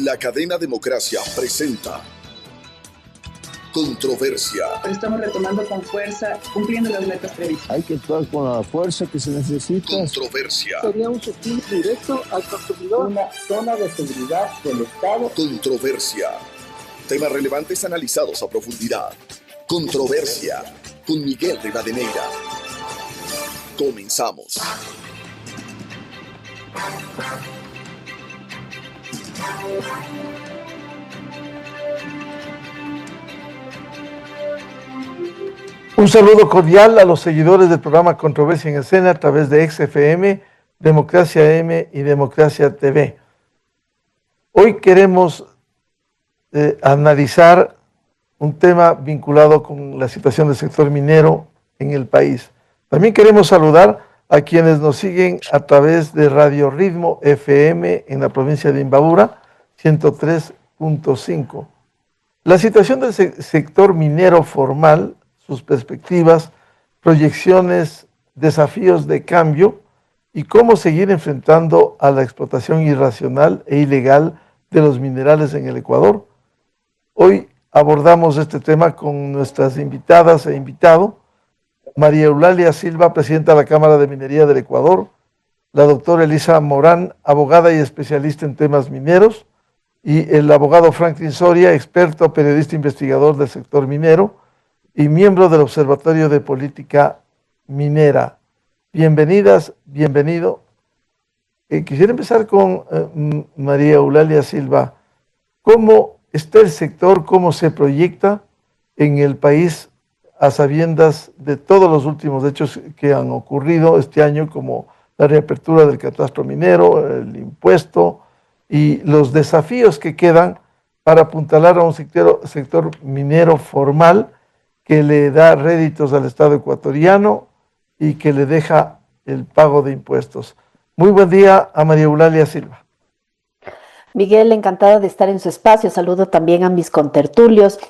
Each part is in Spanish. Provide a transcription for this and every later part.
La cadena Democracia presenta Controversia. Estamos retomando con fuerza, cumpliendo las metas previstas. Hay que actuar con la fuerza que se necesita. Controversia. Sería un subsidio directo al consumidor. Una zona de seguridad del Estado. Controversia. Temas relevantes analizados a profundidad. Controversia. Con Miguel Rivadeneira. Comenzamos. Un saludo cordial a los seguidores del programa Controversia en Escena a través de XFM, Democracia M y Democracia TV. Hoy queremos analizar un tema vinculado con la situación del sector minero en el país. También queremos saludar a quienes nos siguen a través de Radio Ritmo FM en la provincia de Imbabura, 103.5. La situación del sector minero formal, sus perspectivas, proyecciones, desafíos de cambio y cómo seguir enfrentando a la explotación irracional e ilegal de los minerales en el Ecuador. Hoy abordamos este tema con nuestras invitadas e invitado, María Eulalia Silva, presidenta de la Cámara de Minería del Ecuador, la doctora Elisa Morán, abogada y especialista en temas mineros, y el abogado Franklin Soria, experto, periodista investigador del sector minero y miembro del Observatorio de Política Minera. Bienvenidas, bienvenido. Quisiera empezar con María Eulalia Silva. ¿Cómo está el sector, cómo se proyecta en el país a sabiendas de todos los últimos hechos que han ocurrido este año, como la reapertura del catastro minero, el impuesto y los desafíos que quedan para apuntalar a un sector minero formal que le da réditos al Estado ecuatoriano y que le deja el pago de impuestos? Muy buen día a María Eulalia Silva. Miguel, encantada de estar en su espacio. Saludo también a mis contertulios,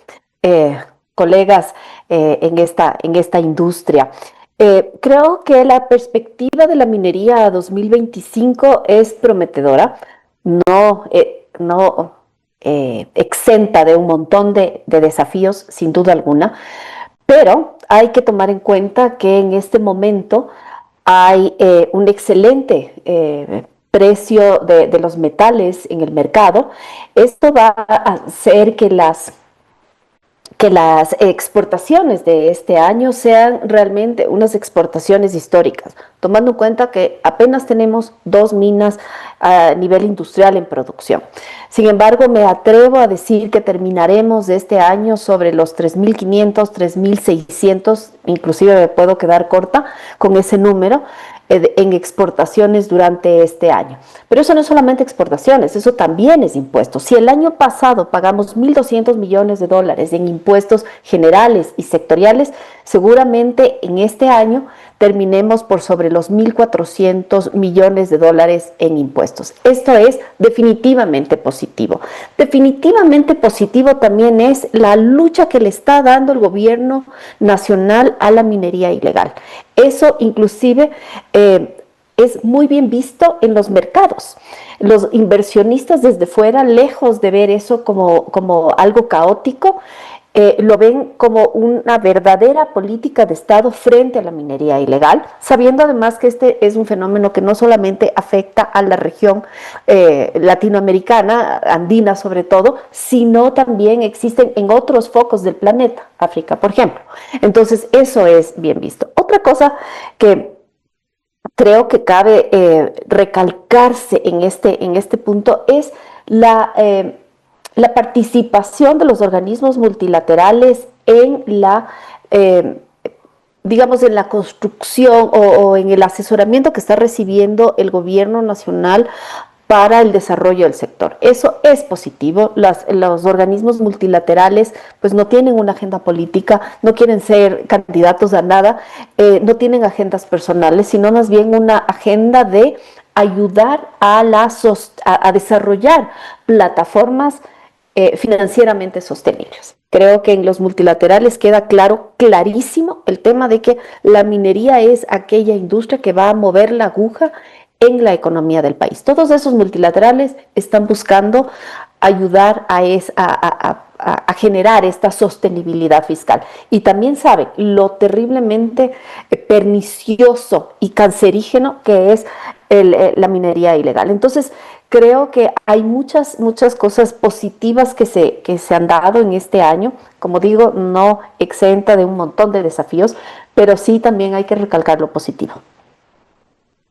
colegas en esta industria. Creo que la perspectiva de la minería a 2025 es prometedora, no exenta de un montón de desafíos, sin duda alguna, pero hay que tomar en cuenta que en este momento hay un excelente precio de los metales en el mercado. Esto va a hacer que las exportaciones de este año sean realmente unas exportaciones históricas, tomando en cuenta que apenas tenemos 2 minas a nivel industrial en producción. Sin embargo, me atrevo a decir que terminaremos este año sobre los 3.500, 3.600, inclusive me puedo quedar corta con ese número, en exportaciones durante este año. Pero eso no es solamente exportaciones, eso también es impuestos. Si el año pasado pagamos 1.200 millones de dólares en impuestos generales y sectoriales, seguramente en este año terminemos por sobre los 1.400 millones de dólares en impuestos. Esto es definitivamente positivo. Definitivamente positivo también es la lucha que le está dando el gobierno nacional a la minería ilegal. Eso inclusive es muy bien visto en los mercados. Los inversionistas desde fuera, lejos de ver eso como algo caótico, lo ven como una verdadera política de Estado frente a la minería ilegal, sabiendo además que este es un fenómeno que no solamente afecta a la región latinoamericana, andina sobre todo, sino también existen en otros focos del planeta, África, por ejemplo. Entonces, eso es bien visto. Otra cosa que creo que cabe recalcarse en este punto es la participación de los organismos multilaterales en digamos, en la construcción o en el asesoramiento que está recibiendo el gobierno nacional para el desarrollo del sector. Eso es positivo. Los organismos multilaterales pues no tienen una agenda política, no quieren ser candidatos a nada, no tienen agendas personales, sino más bien una agenda de ayudar a desarrollar plataformas financieramente sostenibles. Creo que en los multilaterales queda clarísimo el tema de que la minería es aquella industria que va a mover la aguja en la economía del país. Todos esos multilaterales están buscando ayudar a generar esta sostenibilidad fiscal. Y también saben lo terriblemente pernicioso y cancerígeno que es la minería ilegal. Entonces, creo que hay muchas cosas positivas que se han dado en este año, como digo, no exenta de un montón de desafíos, pero sí también hay que recalcar lo positivo.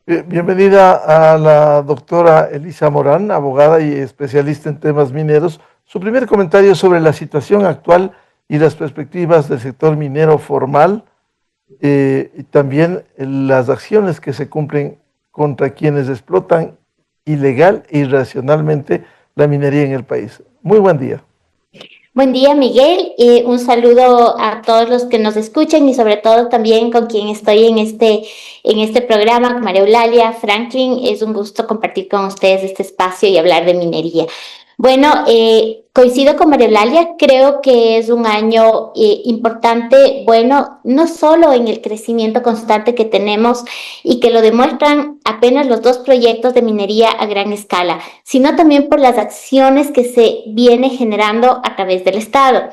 Bienvenida a la doctora Elisa Morán, abogada y especialista en temas mineros. Su primer comentario sobre la situación actual y las perspectivas del sector minero formal y también las acciones que se cumplen contra quienes explotan ilegal e irracionalmente la minería en el país. Muy buen día. Buen día, Miguel. Un saludo a todos los que nos escuchan y sobre todo también con quien estoy en este programa, con María Eulalia, Franklin. Es un gusto compartir con ustedes este espacio y hablar de minería. Bueno, coincido con María Eulalia, creo que es un año importante, bueno, no solo en el crecimiento constante que tenemos y que lo demuestran apenas los 2 proyectos de minería a gran escala, sino también por las acciones que se viene generando a través del Estado.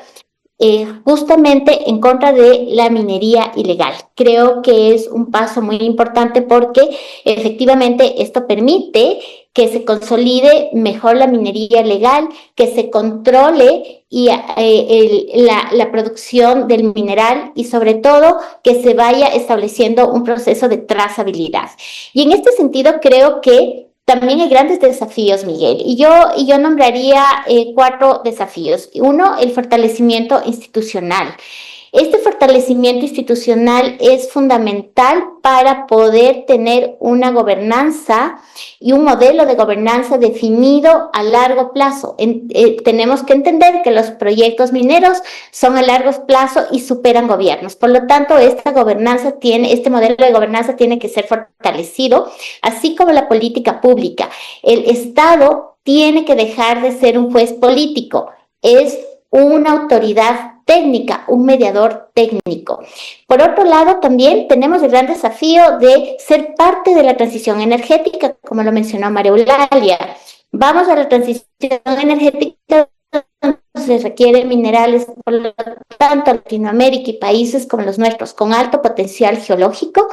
Justamente en contra de la minería ilegal. Creo que es un paso muy importante porque efectivamente esto permite que se consolide mejor la minería legal, que se controle la producción del mineral y sobre todo que se vaya estableciendo un proceso de trazabilidad. Y en este sentido creo que también hay grandes desafíos, Miguel, y yo nombraría 4 desafíos. 1, el fortalecimiento institucional. Este fortalecimiento institucional es fundamental para poder tener una gobernanza y un modelo de gobernanza definido a largo plazo. Tenemos que entender que los proyectos mineros son a largo plazo y superan gobiernos. Por lo tanto, este modelo de gobernanza tiene que ser fortalecido, así como la política pública. El Estado tiene que dejar de ser un juez político. Es una autoridad técnica, un mediador técnico. Por otro lado, también tenemos el gran desafío de ser parte de la transición energética, como lo mencionó María Eulalia. Vamos a la transición energética, se requieren minerales, por lo tanto, Latinoamérica y países como los nuestros con alto potencial geológico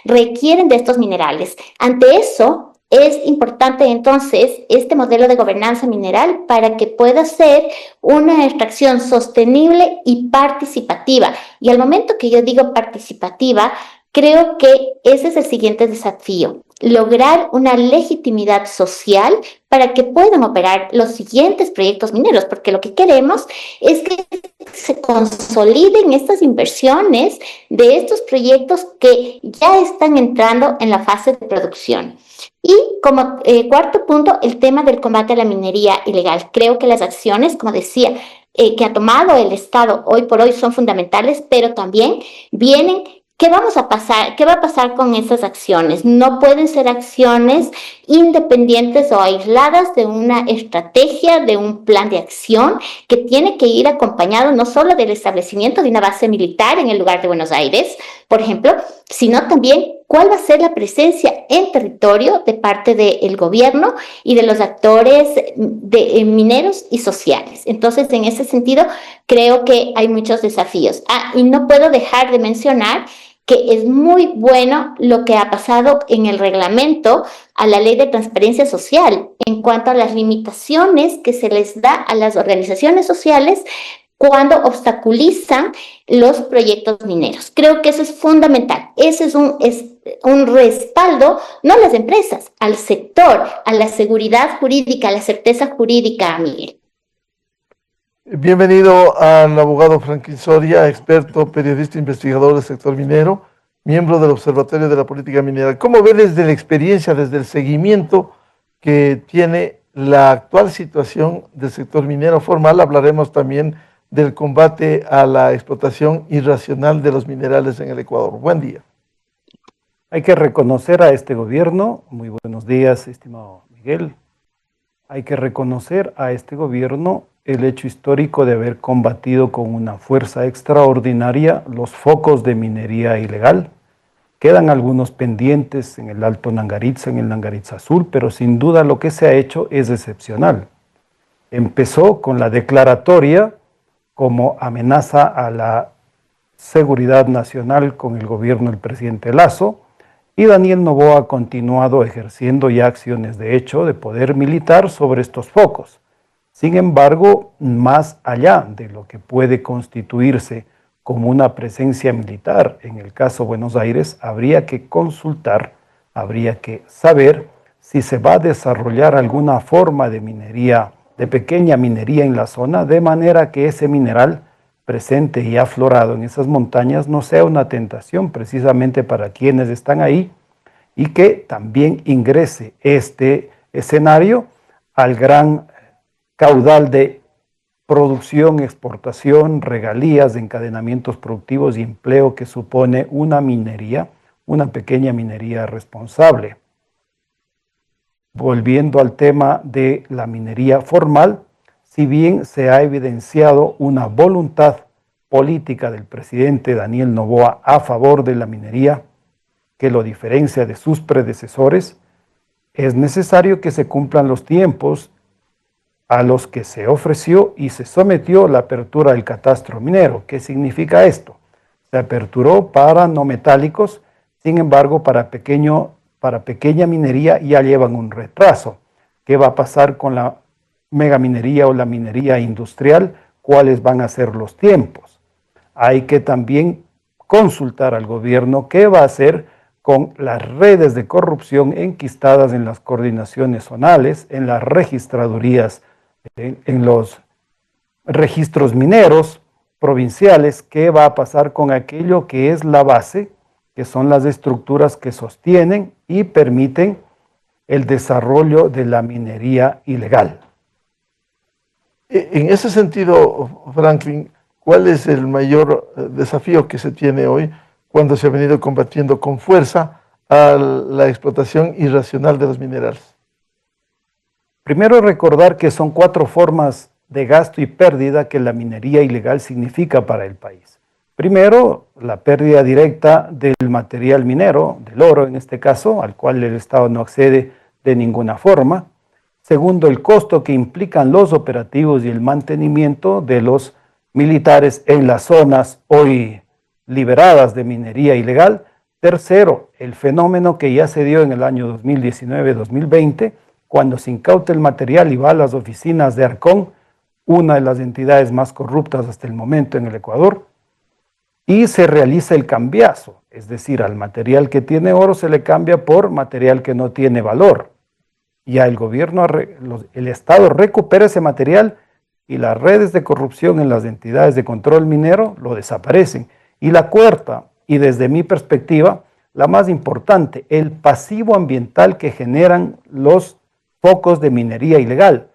requieren de estos minerales. Ante eso, es importante entonces este modelo de gobernanza mineral para que pueda ser una extracción sostenible y participativa. Y al momento que yo digo participativa, creo que ese es el siguiente desafío: lograr una legitimidad social para que puedan operar los siguientes proyectos mineros, porque lo que queremos es que se consoliden estas inversiones de estos proyectos que ya están entrando en la fase de producción. Y como 4º punto, el tema del combate a la minería ilegal. Creo que las acciones, como decía, que ha tomado el Estado hoy por hoy son fundamentales, pero también vienen. ¿Qué va a pasar con esas acciones? No pueden ser acciones independientes o aisladas de una estrategia, de un plan de acción que tiene que ir acompañado no solo del establecimiento de una base militar en el lugar de Buenos Aires, por ejemplo, sino también cuál va a ser la presencia en territorio de parte del gobierno y de los actores mineros y sociales. Entonces, en ese sentido, creo que hay muchos desafíos. Y no puedo dejar de mencionar que es muy bueno lo que ha pasado en el reglamento a la Ley de Transparencia Social en cuanto a las limitaciones que se les da a las organizaciones sociales cuando obstaculizan los proyectos mineros. Creo que eso es fundamental. Ese es un respaldo, no a las empresas, al sector, a la seguridad jurídica, a la certeza jurídica, Miguel. Bienvenido al abogado Franklin Soria, experto, periodista, investigador del sector minero, miembro del Observatorio de la Política Minera. ¿Cómo ve desde la experiencia, desde el seguimiento que tiene la actual situación del sector minero formal? Hablaremos también del combate a la explotación irracional de los minerales en el Ecuador. Buen día. Hay que reconocer a este gobierno, muy buenos días, estimado Miguel, hay que reconocer a este gobierno el hecho histórico de haber combatido con una fuerza extraordinaria los focos de minería ilegal. Quedan algunos pendientes en el Alto Nangaritza, en el Nangaritza Sur, pero sin duda lo que se ha hecho es excepcional. Empezó con la declaratoria como amenaza a la seguridad nacional con el gobierno del presidente Lasso, y Daniel Noboa ha continuado ejerciendo ya acciones de hecho de poder militar sobre estos focos. Sin embargo, más allá de lo que puede constituirse como una presencia militar en el caso Buenos Aires, habría que consultar, habría que saber si se va a desarrollar alguna forma de minería, de pequeña minería en la zona, de manera que ese mineral presente y aflorado en esas montañas no sea una tentación precisamente para quienes están ahí, y que también ingrese este escenario al gran caudal de producción, exportación, regalías, encadenamientos productivos y empleo que supone una minería, una pequeña minería responsable. Volviendo al tema de la minería formal, si bien se ha evidenciado una voluntad política del presidente Daniel Noboa a favor de la minería, que lo diferencia de sus predecesores, es necesario que se cumplan los tiempos a los que se ofreció y se sometió la apertura del catastro minero. ¿Qué significa esto? Se aperturó para no metálicos, sin embargo, para pequeña minería ya llevan un retraso. ¿Qué va a pasar con la megaminería o la minería industrial? ¿Cuáles van a ser los tiempos? Hay que también consultar al gobierno qué va a hacer con las redes de corrupción enquistadas en las coordinaciones zonales, en las registradurías, en los registros mineros provinciales. ¿Qué va a pasar con aquello que es la base, que son las estructuras que sostienen y permiten el desarrollo de la minería ilegal? En ese sentido, Franklin, ¿cuál es el mayor desafío que se tiene hoy cuando se ha venido combatiendo con fuerza a la explotación irracional de los minerales? Primero, recordar que son 4 formas de gasto y pérdida que la minería ilegal significa para el país. Primero, la pérdida directa del material minero, del oro en este caso, al cual el Estado no accede de ninguna forma. Segundo, el costo que implican los operativos y el mantenimiento de los militares en las zonas hoy liberadas de minería ilegal. Tercero, el fenómeno que ya se dio en el año 2019-2020, cuando se incauta el material y va a las oficinas de Arcón, una de las entidades más corruptas hasta el momento en el Ecuador, y se realiza el cambiazo, es decir, al material que tiene oro se le cambia por material que no tiene valor. Ya el gobierno, el Estado recupera ese material y las redes de corrupción en las entidades de control minero lo desaparecen. Y la cuarta, y desde mi perspectiva, la más importante, el pasivo ambiental que generan los focos de minería ilegal.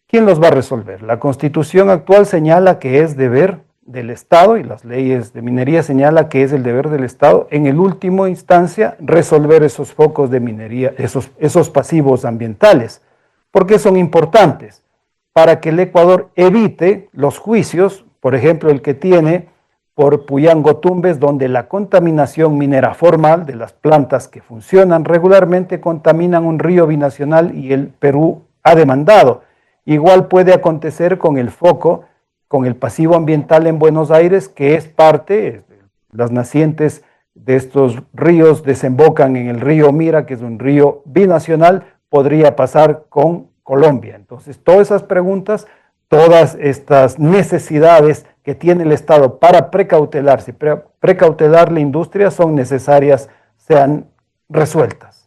¿Quién los va a resolver? La Constitución actual señala que es deber del Estado, y las leyes de minería señala que es el deber del Estado, en el último instancia, resolver esos focos de minería, esos pasivos ambientales. ¿Por qué son importantes? Para que el Ecuador evite los juicios, por ejemplo, el que tiene por Puyango-Tumbes, donde la contaminación minera formal de las plantas que funcionan regularmente contaminan un río binacional y el Perú ha demandado. Igual puede acontecer con el foco, con el pasivo ambiental en Buenos Aires, que es parte, las nacientes de estos ríos desembocan en el río Mira, que es un río binacional, podría pasar con Colombia. Entonces, todas esas preguntas, todas estas necesidades que tiene el Estado para precautelarse, precautelar la industria, son necesarias, sean resueltas.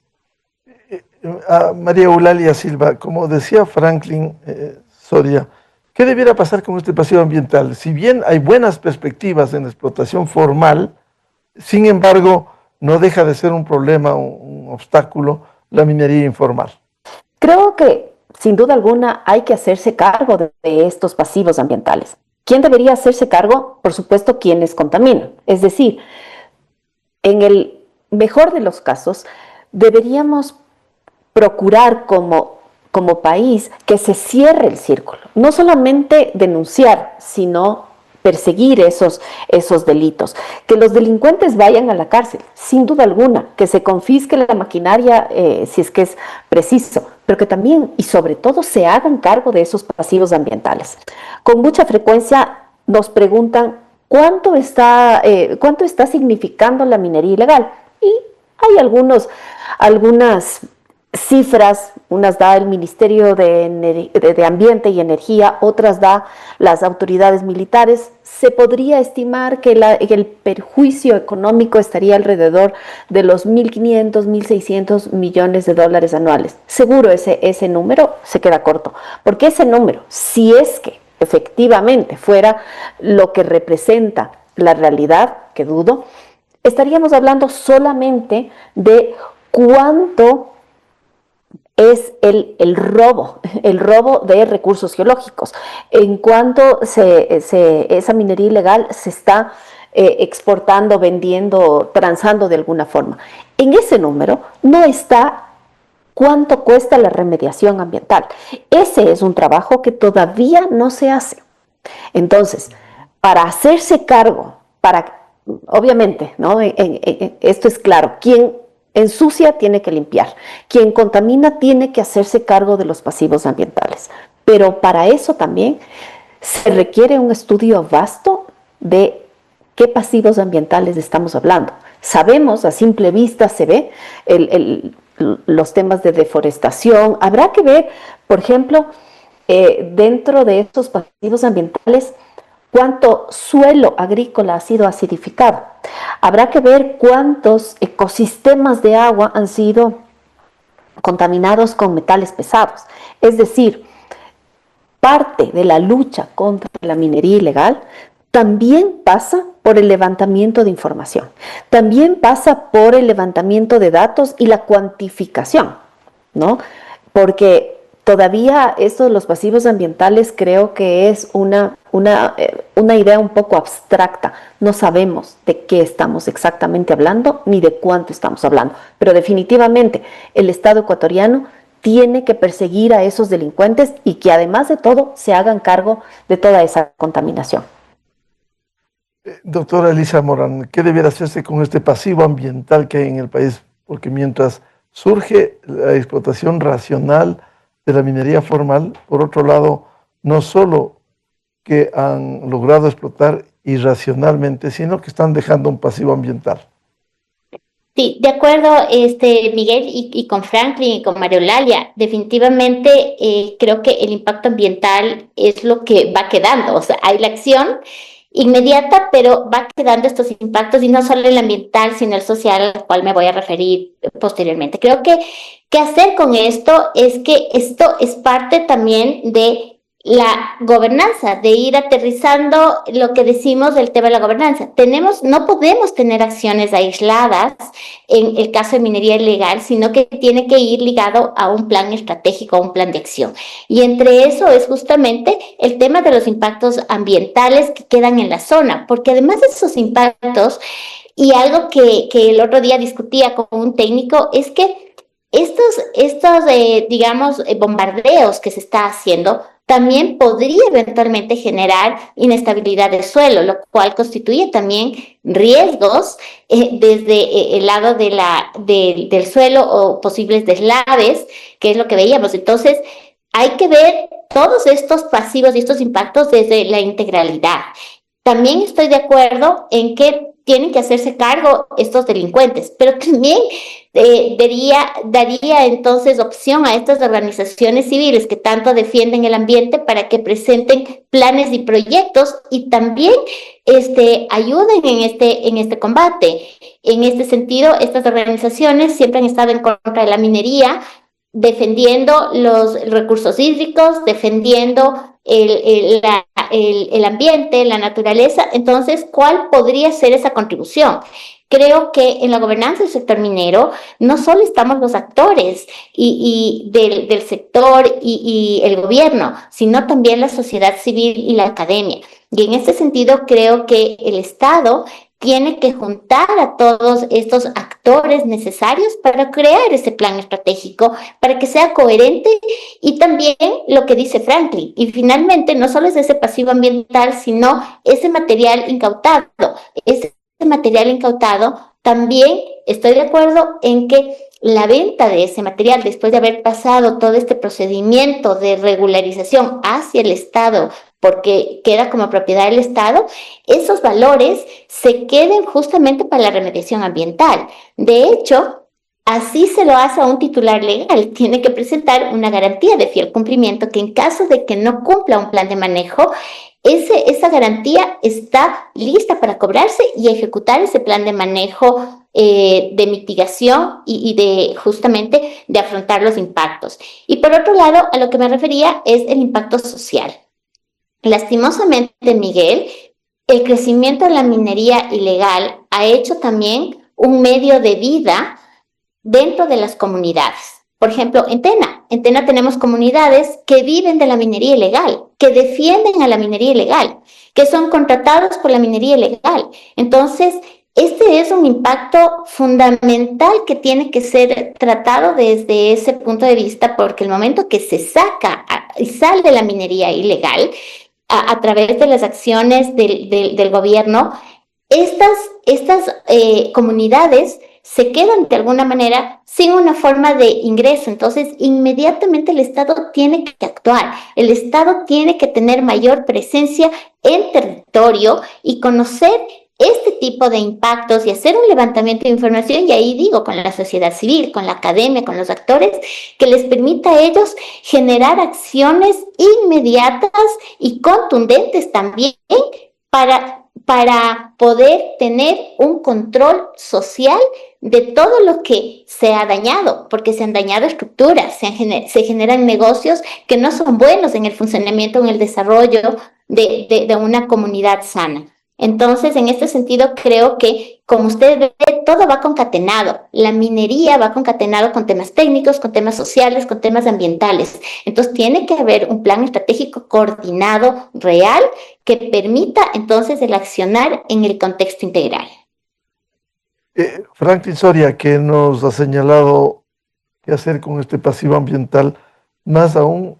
María Eulalia Silva, como decía Franklin Soria, ¿qué debiera pasar con este pasivo ambiental? Si bien hay buenas perspectivas en la explotación formal, sin embargo, no deja de ser un problema, un obstáculo, la minería informal. Creo que, sin duda alguna, hay que hacerse cargo de estos pasivos ambientales. ¿Quién debería hacerse cargo? Por supuesto, quienes contaminan. Es decir, en el mejor de los casos, deberíamos procurar como país que se cierre el círculo. No solamente denunciar, sino perseguir esos delitos, que los delincuentes vayan a la cárcel, sin duda alguna, que se confisque la maquinaria si es que es preciso, pero que también y sobre todo se hagan cargo de esos pasivos ambientales. Con mucha frecuencia nos preguntan cuánto está significando la minería ilegal, y hay algunas cifras, unas da el Ministerio de Ambiente y Energía, otras da las autoridades militares. Se podría estimar que el perjuicio económico estaría alrededor de los 1.500, 1.600 millones de dólares anuales. Seguro ese número se queda corto, porque ese número, si es que efectivamente fuera lo que representa la realidad, que dudo, estaríamos hablando solamente de cuánto es el robo de recursos geológicos, en cuanto esa minería ilegal se está exportando, vendiendo, transando de alguna forma. En ese número no está cuánto cuesta la remediación ambiental. Ese es un trabajo que todavía no se hace. Entonces, para hacerse cargo, obviamente, ¿no? Esto es claro, quien ensucia tiene que limpiar, quien contamina tiene que hacerse cargo de los pasivos ambientales, pero para eso también se requiere un estudio vasto de qué pasivos ambientales estamos hablando. Sabemos, a simple vista se ve los temas de deforestación. Habrá que ver, por ejemplo, dentro de estos pasivos ambientales, cuánto suelo agrícola ha sido acidificado. Habrá que ver cuántos ecosistemas de agua han sido contaminados con metales pesados. Es decir, parte de la lucha contra la minería ilegal también pasa por el levantamiento de información, también pasa por el levantamiento de datos y la cuantificación, ¿no? Porque todavía esto de los pasivos ambientales creo que es una idea un poco abstracta. No sabemos de qué estamos exactamente hablando ni de cuánto estamos hablando, pero definitivamente el Estado ecuatoriano tiene que perseguir a esos delincuentes y que además de todo se hagan cargo de toda esa contaminación. Doctora Elisa Morán, ¿qué debiera hacerse con este pasivo ambiental que hay en el país? Porque mientras surge la explotación racional de la minería formal, por otro lado, no solo que han logrado explotar irracionalmente, sino que están dejando un pasivo ambiental. Sí, de acuerdo, Miguel, y con Franklin y con María Eulalia, definitivamente creo que el impacto ambiental es lo que va quedando. O sea, hay la acción inmediata, pero va quedando estos impactos, y no solo el ambiental, sino el social, al cual me voy a referir posteriormente. Creo que qué hacer con esto es que esto es parte también de la gobernanza, de ir aterrizando lo que decimos del tema de la gobernanza. No podemos tener acciones aisladas en el caso de minería ilegal, sino que tiene que ir ligado a un plan estratégico, a un plan de acción. Y entre eso es justamente el tema de los impactos ambientales que quedan en la zona, porque además de esos impactos, y algo que el otro día discutía con un técnico, es que estos digamos, bombardeos que se está haciendo también podría eventualmente generar inestabilidad del suelo, lo cual constituye también riesgos desde el lado del suelo o posibles deslaves, que es lo que veíamos. Entonces, hay que ver todos estos pasivos y estos impactos desde la integralidad. También estoy de acuerdo en que tienen que hacerse cargo estos delincuentes, pero también daría entonces opción a estas organizaciones civiles que tanto defienden el ambiente para que presenten planes y proyectos y también ayuden en este combate. En este sentido, estas organizaciones siempre han estado en contra de la minería, defendiendo los recursos hídricos, defendiendo el ambiente, la naturaleza. Entonces, ¿cuál podría ser esa contribución? Creo que en la gobernanza del sector minero no solo estamos los actores del sector y el gobierno, sino también la sociedad civil y la academia. Y en este sentido creo que el Estado tiene que juntar a todos estos actores actores necesarios para crear ese plan estratégico, para que sea coherente y también lo que dice Franklin. Y finalmente, no solo es ese pasivo ambiental, sino ese material incautado. Ese material incautado, también estoy de acuerdo en que la venta de ese material, después de haber pasado todo este procedimiento de regularización hacia el Estado, porque queda como propiedad del Estado, esos valores se queden justamente para la remediación ambiental. De hecho, así se lo hace a un titular legal. Tiene que presentar una garantía de fiel cumplimiento que en caso de que no cumpla un plan de manejo, esa garantía está lista para cobrarse y ejecutar ese plan de manejo de mitigación y de justamente de afrontar los impactos. Y por otro lado, a lo que me refería es el impacto social. Lastimosamente, Miguel, el crecimiento de la minería ilegal ha hecho también un medio de vida dentro de las comunidades. Por ejemplo, en Tena tenemos comunidades que viven de la minería ilegal, que defienden a la minería ilegal, que son contratados por la minería ilegal. Entonces, este es un impacto fundamental que tiene que ser tratado desde ese punto de vista, porque el momento que se saca y sale de la minería ilegal, a través de las acciones del gobierno, estas comunidades se quedan de alguna manera sin una forma de ingreso. Entonces, inmediatamente el Estado tiene que actuar. El Estado tiene que tener mayor presencia en territorio y conocer este tipo de impactos y hacer un levantamiento de información, y ahí digo, con la sociedad civil, con la academia, con los actores, que les permita a ellos generar acciones inmediatas y contundentes también para poder tener un control social de todo lo que se ha dañado, porque se han dañado estructuras, se generan negocios que no son buenos en el funcionamiento, en el desarrollo de una comunidad sana. Entonces, en este sentido, creo que, como usted ve, todo va concatenado. La minería va concatenado con temas técnicos, con temas sociales, con temas ambientales. Entonces, tiene que haber un plan estratégico coordinado, real, que permita entonces el accionar en el contexto integral. Franklin Soria, que nos ha señalado qué hacer con este pasivo ambiental, más aún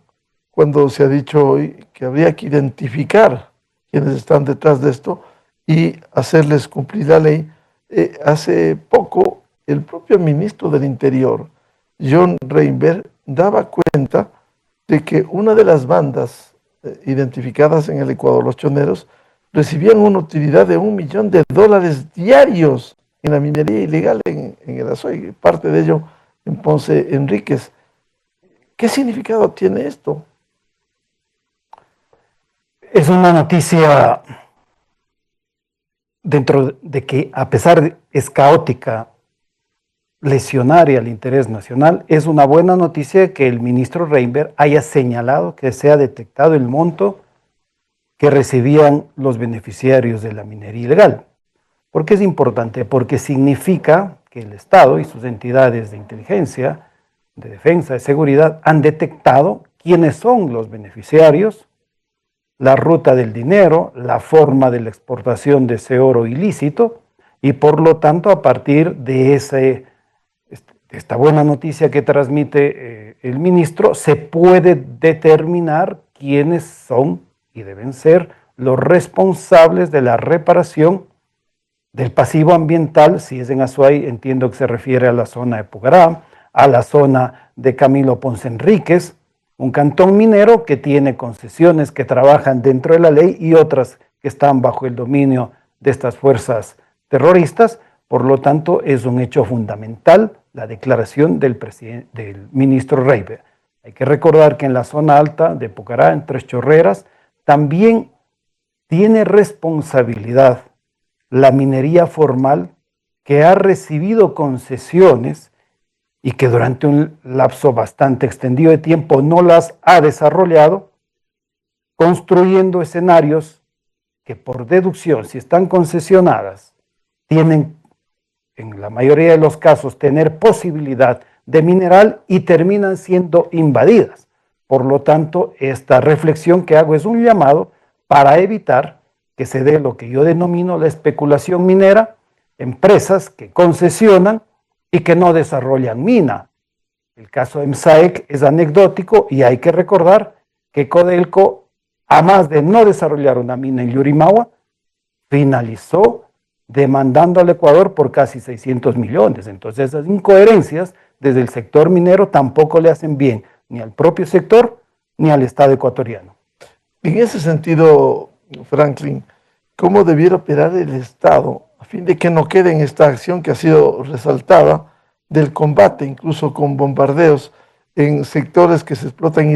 cuando se ha dicho hoy que habría que identificar quienes están detrás de esto y hacerles cumplir la ley. Hace poco, el propio ministro del Interior, John Reinberg, daba cuenta de que una de las bandas identificadas en el Ecuador, los choneros, recibían una utilidad de $1 millón diarios en la minería ilegal en el Azoy, parte de ello en Ponce Enríquez. ¿Qué significado tiene esto? Es una noticia dentro de que, a pesar de es caótica, lesionaria al interés nacional, es una buena noticia que el ministro Reinberg haya señalado que se ha detectado el monto que recibían los beneficiarios de la minería ilegal. ¿Por qué es importante? Porque significa que el Estado y sus entidades de inteligencia, de defensa, de seguridad, han detectado quiénes son los beneficiarios, la ruta del dinero, la forma de la exportación de ese oro ilícito, y por lo tanto, a partir de esta buena noticia que transmite el ministro, se puede determinar quiénes son y deben ser los responsables de la reparación del pasivo ambiental. Si es en Azuay, entiendo que se refiere a la zona de Pucará, a la zona de Camilo Ponce Enríquez, un cantón minero que tiene concesiones que trabajan dentro de la ley y otras que están bajo el dominio de estas fuerzas terroristas. Por lo tanto, es un hecho fundamental la declaración del ministro Reinberg. Hay que recordar que en la zona alta de Pucará, en Tres Chorreras, también tiene responsabilidad la minería formal, que ha recibido concesiones y que durante un lapso bastante extendido de tiempo no las ha desarrollado, construyendo escenarios que, por deducción, si están concesionadas, tienen, en la mayoría de los casos, tener posibilidad de mineral y terminan siendo invadidas. Por lo tanto, esta reflexión que hago es un llamado para evitar que se dé lo que yo denomino la especulación minera, empresas que concesionan y que no desarrollan mina. El caso de MSAEC es anecdótico y hay que recordar que Codelco, a más de no desarrollar una mina en Yurimagua, finalizó demandando al Ecuador por casi 600 millones. Entonces esas incoherencias desde el sector minero tampoco le hacen bien ni al propio sector ni al Estado ecuatoriano. En ese sentido, Franklin, ¿cómo debiera operar el Estado a fin de que no quede en esta acción que ha sido resaltada del combate, incluso con bombardeos en sectores que se explotan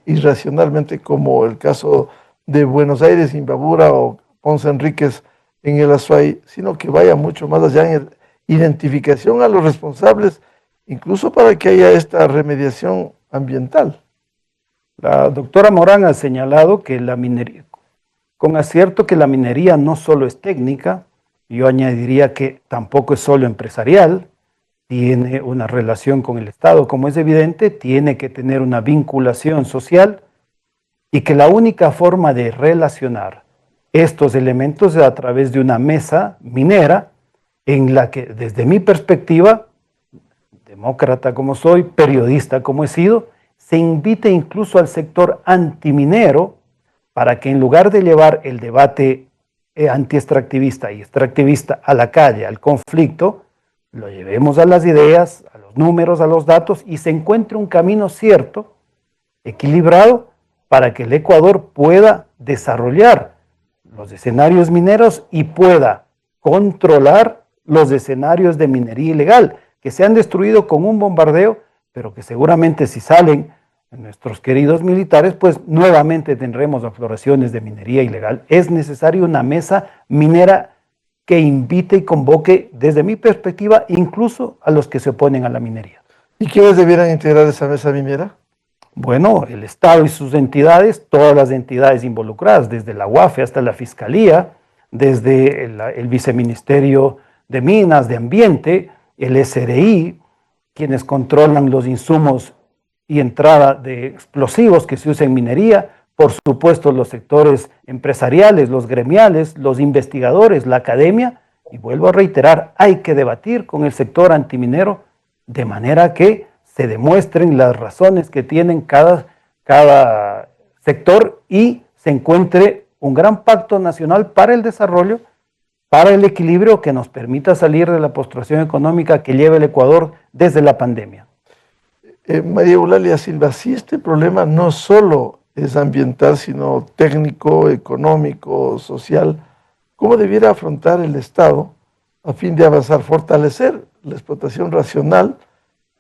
irracionalmente, como el caso de Buenos Aires, Imbabura o Ponce Enríquez en el Azuay, sino que vaya mucho más allá en identificación a los responsables, incluso para que haya esta remediación ambiental? La doctora Morán ha señalado que la minería, con acierto, que la minería no solo es técnica, yo añadiría que tampoco es solo empresarial, tiene una relación con el Estado, como es evidente, tiene que tener una vinculación social y que la única forma de relacionar estos elementos es a través de una mesa minera en la que, desde mi perspectiva, demócrata como soy, periodista como he sido, se invite incluso al sector antiminero para que en lugar de llevar el debate anti-extractivista y extractivista a la calle, al conflicto, lo llevemos a las ideas, a los números, a los datos y se encuentre un camino cierto, equilibrado, para que el Ecuador pueda desarrollar los escenarios mineros y pueda controlar los escenarios de minería ilegal que se han destruido con un bombardeo, pero que seguramente si salen nuestros queridos militares, pues nuevamente tendremos afloraciones de minería ilegal. Es necesaria una mesa minera que invite y convoque, desde mi perspectiva, incluso a los que se oponen a la minería. ¿Y quiénes debieran integrar esa mesa minera? Bueno, el Estado y sus entidades, todas las entidades involucradas, desde la UAFE hasta la Fiscalía, desde el Viceministerio de Minas, de Ambiente, el SRI, quienes controlan los insumos y entrada de explosivos que se usan en minería, por supuesto los sectores empresariales, los gremiales, los investigadores, la academia, y vuelvo a reiterar, hay que debatir con el sector antiminero de manera que se demuestren las razones que tienen cada sector y se encuentre un gran pacto nacional para el desarrollo, para el equilibrio que nos permita salir de la postración económica que lleva el Ecuador desde la pandemia. María Eulalia Silva, si este problema no solo es ambiental, sino técnico, económico, social, ¿cómo debiera afrontar el Estado a fin de avanzar, fortalecer la explotación racional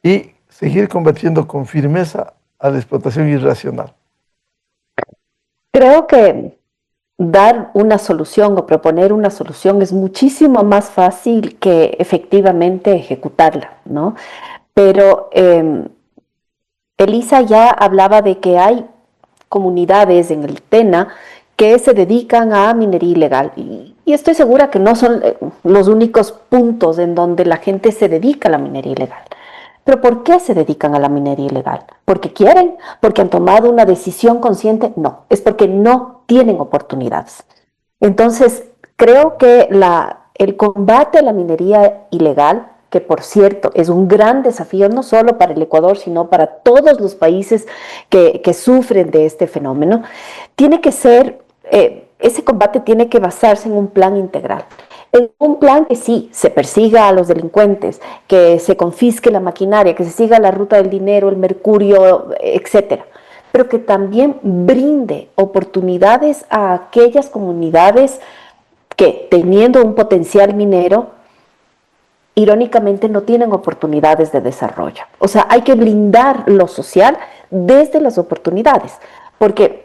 y seguir combatiendo con firmeza a la explotación irracional? Creo que dar una solución o proponer una solución es muchísimo más fácil que efectivamente ejecutarla, ¿no? Pero Elisa ya hablaba de que hay comunidades en el TENA que se dedican a minería ilegal y estoy segura que no son los únicos puntos en donde la gente se dedica a la minería ilegal. ¿Pero por qué se dedican a la minería ilegal? ¿Porque quieren? ¿Porque han tomado una decisión consciente? No, es porque no tienen oportunidades. Entonces, creo que el combate a la minería ilegal, que por cierto es un gran desafío no solo para el Ecuador, sino para todos los países que sufren de este fenómeno, tiene que ser, ese combate tiene que basarse en un plan integral. En un plan que sí, se persiga a los delincuentes, que se confisque la maquinaria, que se siga la ruta del dinero, el mercurio, etcétera, pero que también brinde oportunidades a aquellas comunidades que, teniendo un potencial minero, irónicamente no tienen oportunidades de desarrollo. O sea, hay que blindar lo social desde las oportunidades, porque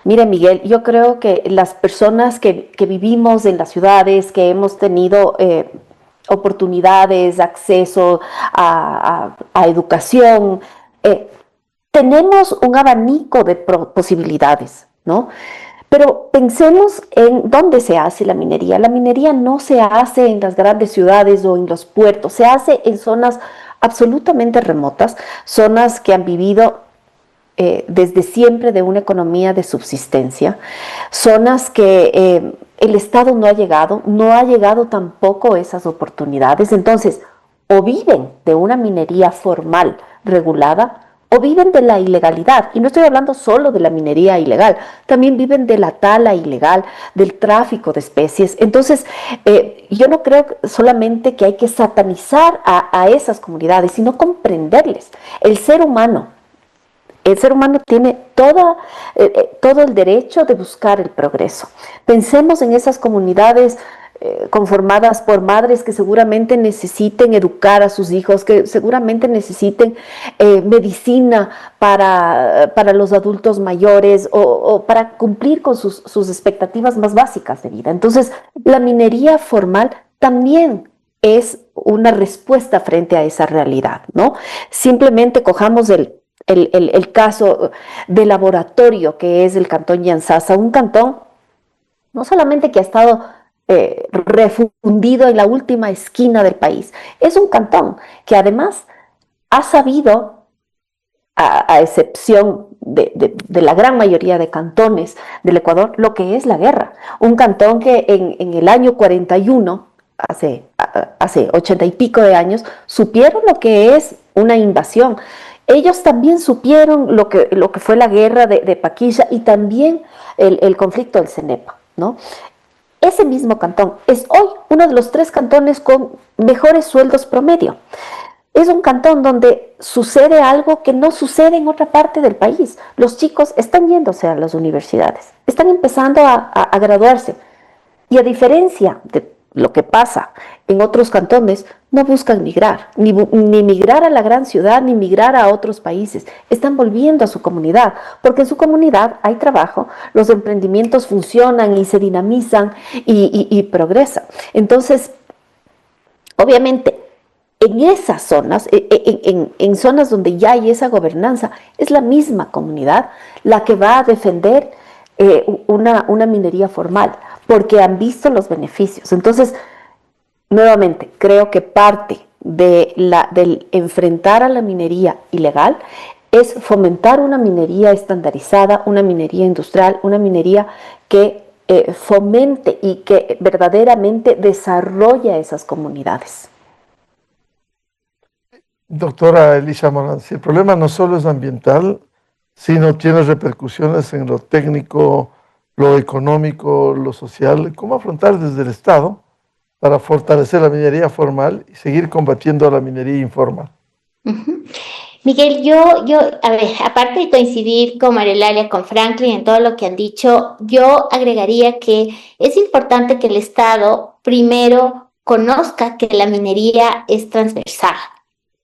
mire, Miguel, yo creo que las personas que vivimos en las ciudades, que hemos tenido oportunidades, acceso a educación, tenemos un abanico de posibilidades, ¿no? Pero pensemos en dónde se hace la minería. La minería no se hace en las grandes ciudades o en los puertos, se hace en zonas absolutamente remotas, zonas que han vivido desde siempre de una economía de subsistencia, zonas que el Estado no ha llegado tampoco esas oportunidades. Entonces, o viven de una minería formal regulada o viven de la ilegalidad. Y no estoy hablando solo de la minería ilegal, también viven de la tala ilegal, del tráfico de especies. Entonces, yo no creo solamente que hay que satanizar a esas comunidades, sino comprenderles. El ser humano tiene todo el derecho de buscar el progreso. Pensemos en esas comunidades conformadas por madres que seguramente necesiten educar a sus hijos, que seguramente necesiten medicina para los adultos mayores o para cumplir con sus expectativas más básicas de vida. Entonces, la minería formal también es una respuesta frente a esa realidad, ¿no? Simplemente cojamos el caso de laboratorio que es el cantón Yantzaza, un cantón no solamente que ha estado refundido en la última esquina del país, es un cantón que además ha sabido, a excepción de la gran mayoría de cantones del Ecuador, lo que es la guerra. Un cantón que en el año 41, hace 80 y pico de años, supieron lo que es una invasión. Ellos también supieron lo que fue la guerra de Paquilla y también el conflicto del Cenepa, ¿no? Ese mismo cantón es hoy uno de los 3 cantones con mejores sueldos promedio. Es un cantón donde sucede algo que no sucede en otra parte del país. Los chicos están yéndose a las universidades, están empezando a graduarse. Y a diferencia de lo que pasa en otros cantones, no buscan migrar, ni migrar a la gran ciudad, ni migrar a otros países. Están volviendo a su comunidad, porque en su comunidad hay trabajo, los emprendimientos funcionan y se dinamizan y progresan. Entonces, obviamente, en esas zonas, en zonas donde ya hay esa gobernanza, es la misma comunidad la que va a defender una minería formal, porque han visto los beneficios. Entonces, nuevamente, creo que parte del enfrentar a la minería ilegal es fomentar una minería estandarizada, una minería industrial, una minería que fomente y que verdaderamente desarrolle esas comunidades. Doctora Elisa Morán, si el problema no solo es ambiental, sino tiene repercusiones en lo técnico, lo económico, lo social, ¿cómo afrontar desde el Estado para fortalecer la minería formal y seguir combatiendo a la minería informal? Miguel, a ver, aparte de coincidir con Marielalia, con Franklin en todo lo que han dicho, yo agregaría que es importante que el Estado primero conozca que la minería es transversal.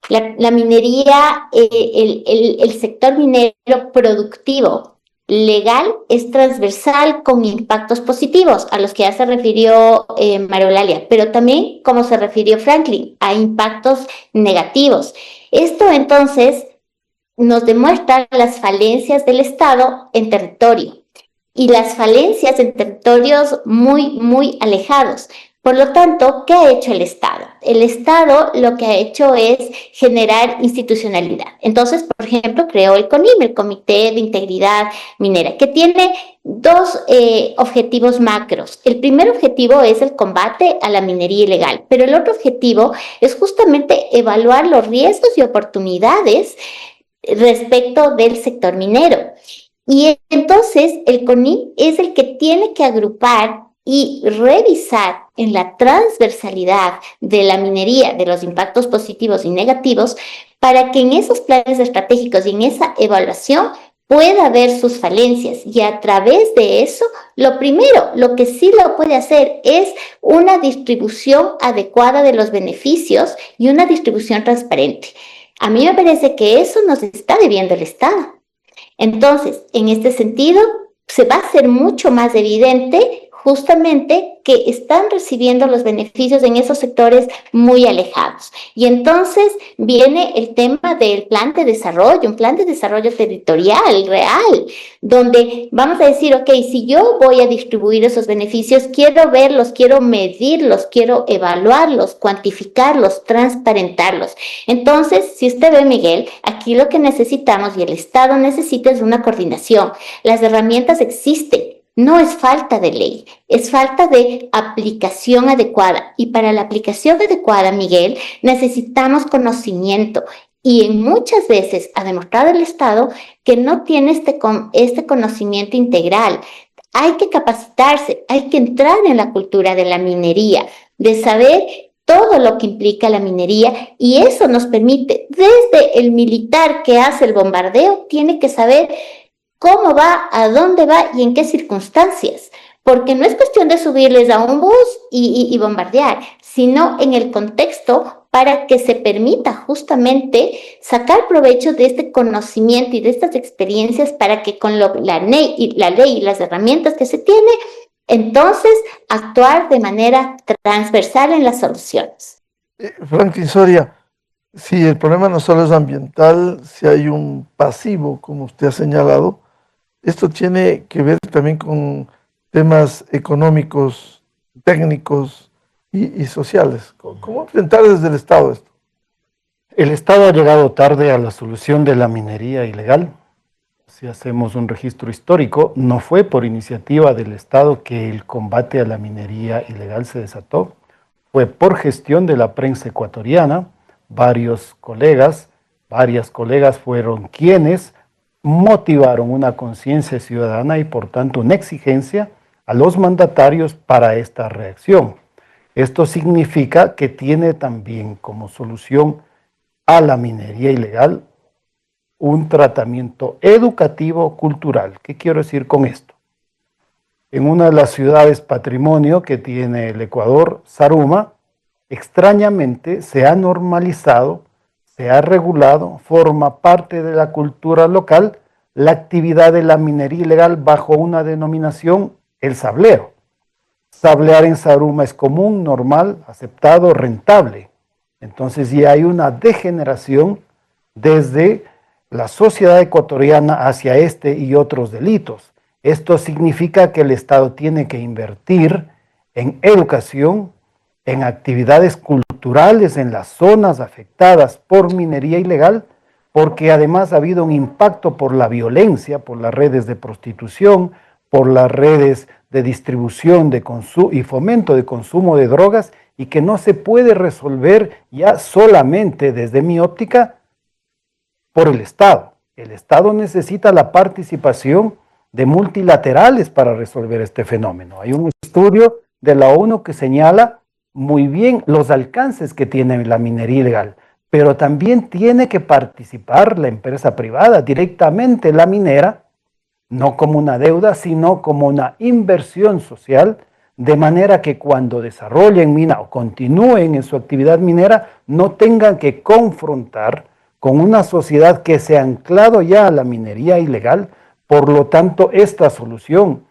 La minería, el sector minero productivo, legal, es transversal con impactos positivos, a los que ya se refirió Mariolalia, pero también, como se refirió Franklin, a impactos negativos. Esto entonces nos demuestra las falencias del Estado en territorio y las falencias en territorios muy, muy alejados. Por lo tanto, ¿qué ha hecho el Estado? El Estado lo que ha hecho es generar institucionalidad. Entonces, por ejemplo, creó el CONIM, el Comité de Integridad Minera, que tiene 2 objetivos macros. El primer objetivo es el combate a la minería ilegal, pero el otro objetivo es justamente evaluar los riesgos y oportunidades respecto del sector minero. Y entonces el CONIM es el que tiene que agrupar y revisar en la transversalidad de la minería, de los impactos positivos y negativos, para que en esos planes estratégicos y en esa evaluación pueda ver sus falencias. Y a través de eso, lo primero, lo que sí lo puede hacer es una distribución adecuada de los beneficios y una distribución transparente. A mí me parece que eso nos está debiendo el Estado. Entonces, en este sentido, se va a hacer mucho más evidente justamente que están recibiendo los beneficios en esos sectores muy alejados. Y entonces viene el tema del plan de desarrollo, un plan de desarrollo territorial real, donde vamos a decir, ok, si yo voy a distribuir esos beneficios, quiero verlos, quiero medirlos, quiero evaluarlos, cuantificarlos, transparentarlos. Entonces, si usted ve, Miguel, aquí lo que necesitamos y el Estado necesita es una coordinación. Las herramientas existen. no es falta de ley, es falta de aplicación adecuada. Y para la aplicación adecuada, Miguel, necesitamos conocimiento. Y en muchas veces ha demostrado el Estado que no tiene este conocimiento integral. Hay que capacitarse, hay que entrar en la cultura de la minería, de saber todo lo que implica la minería, y eso nos permite, desde el militar que hace el bombardeo, tiene que saber cómo va, a dónde va y en qué circunstancias, porque no es cuestión de subirles a un bus y bombardear, sino en el contexto para que se permita justamente sacar provecho de este conocimiento y de estas experiencias para que con la ley y las herramientas que se tiene, entonces actuar de manera transversal en las soluciones. Franklin Soria, si el problema no solo es ambiental, si hay un pasivo, como usted ha señalado, esto tiene que ver también con temas económicos, técnicos y sociales. ¿Cómo enfrentar desde el Estado esto? El Estado ha llegado tarde a la solución de la minería ilegal. Si hacemos un registro histórico, no fue por iniciativa del Estado que el combate a la minería ilegal se desató, fue por gestión de la prensa ecuatoriana. Varias colegas fueron quienes motivaron una conciencia ciudadana y por tanto una exigencia a los mandatarios para esta reacción. Esto significa que tiene también como solución a la minería ilegal un tratamiento educativo cultural. ¿Qué quiero decir con esto? En una de las ciudades patrimonio que tiene el Ecuador, Zaruma, extrañamente se ha normalizado, se ha regulado, forma parte de la cultura local la actividad de la minería ilegal bajo una denominación, el sableo. Sablear en Zaruma es común, normal, aceptado, rentable. Entonces ya hay una degeneración desde la sociedad ecuatoriana hacia este y otros delitos. Esto significa que el Estado tiene que invertir en educación, en actividades culturales en las zonas afectadas por minería ilegal, porque además ha habido un impacto por la violencia, por las redes de prostitución, por las redes de distribución de y fomento de consumo de drogas, y que no se puede resolver ya solamente desde mi óptica por el Estado. El Estado necesita la participación de multilaterales para resolver este fenómeno. Hay un estudio de la ONU que señala muy bien los alcances que tiene la minería ilegal, pero también tiene que participar la empresa privada, directamente la minera, no como una deuda, sino como una inversión social, de manera que cuando desarrollen mina o continúen en su actividad minera, no tengan que confrontar con una sociedad que se ha anclado ya a la minería ilegal. Por lo tanto, esta solución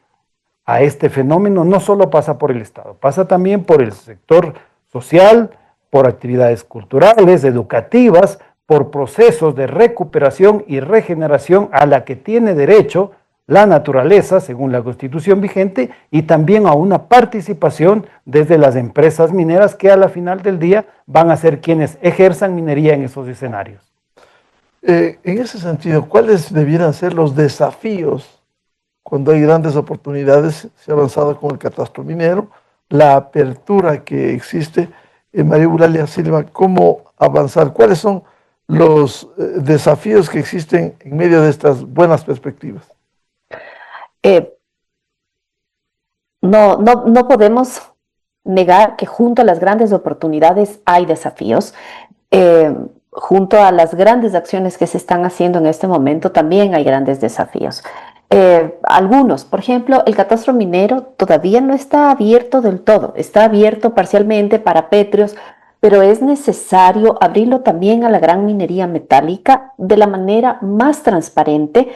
a este fenómeno no solo pasa por el Estado, pasa también por el sector social, por actividades culturales, educativas, por procesos de recuperación y regeneración a la que tiene derecho la naturaleza, según la Constitución vigente, y también a una participación desde las empresas mineras que a la final del día van a ser quienes ejerzan minería en esos escenarios. En ese sentido, ¿cuáles debieran ser los desafíos cuando hay grandes oportunidades? Se ha avanzado con el catastro minero, la apertura que existe. María Eulalia Silva, ¿cómo avanzar? ¿Cuáles son los desafíos que existen en medio de estas buenas perspectivas? No podemos negar que junto a las grandes oportunidades hay desafíos. Junto a las grandes acciones que se están haciendo en este momento también hay grandes desafíos. Algunos, por ejemplo, el catastro minero todavía no está abierto del todo, está abierto parcialmente para pétreos, pero es necesario abrirlo también a la gran minería metálica de la manera más transparente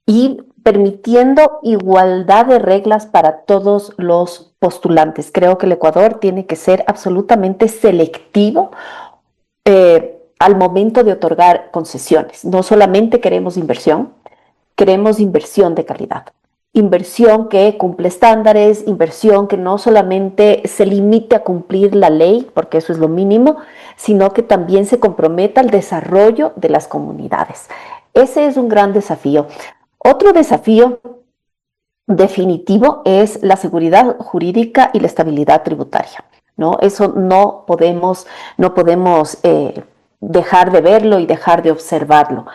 y permitiendo igualdad de reglas para todos los postulantes. Creo que el Ecuador tiene que ser absolutamente selectivo al momento de otorgar concesiones. No solamente queremos inversión de calidad. Inversión que cumple estándares, inversión que no solamente se limite a cumplir la ley, porque eso es lo mínimo, sino que también se comprometa al desarrollo de las comunidades. Ese es un gran desafío. Otro desafío definitivo es la seguridad jurídica y la estabilidad tributaria, ¿no? Eso no podemos dejar de verlo y dejar de observarlo.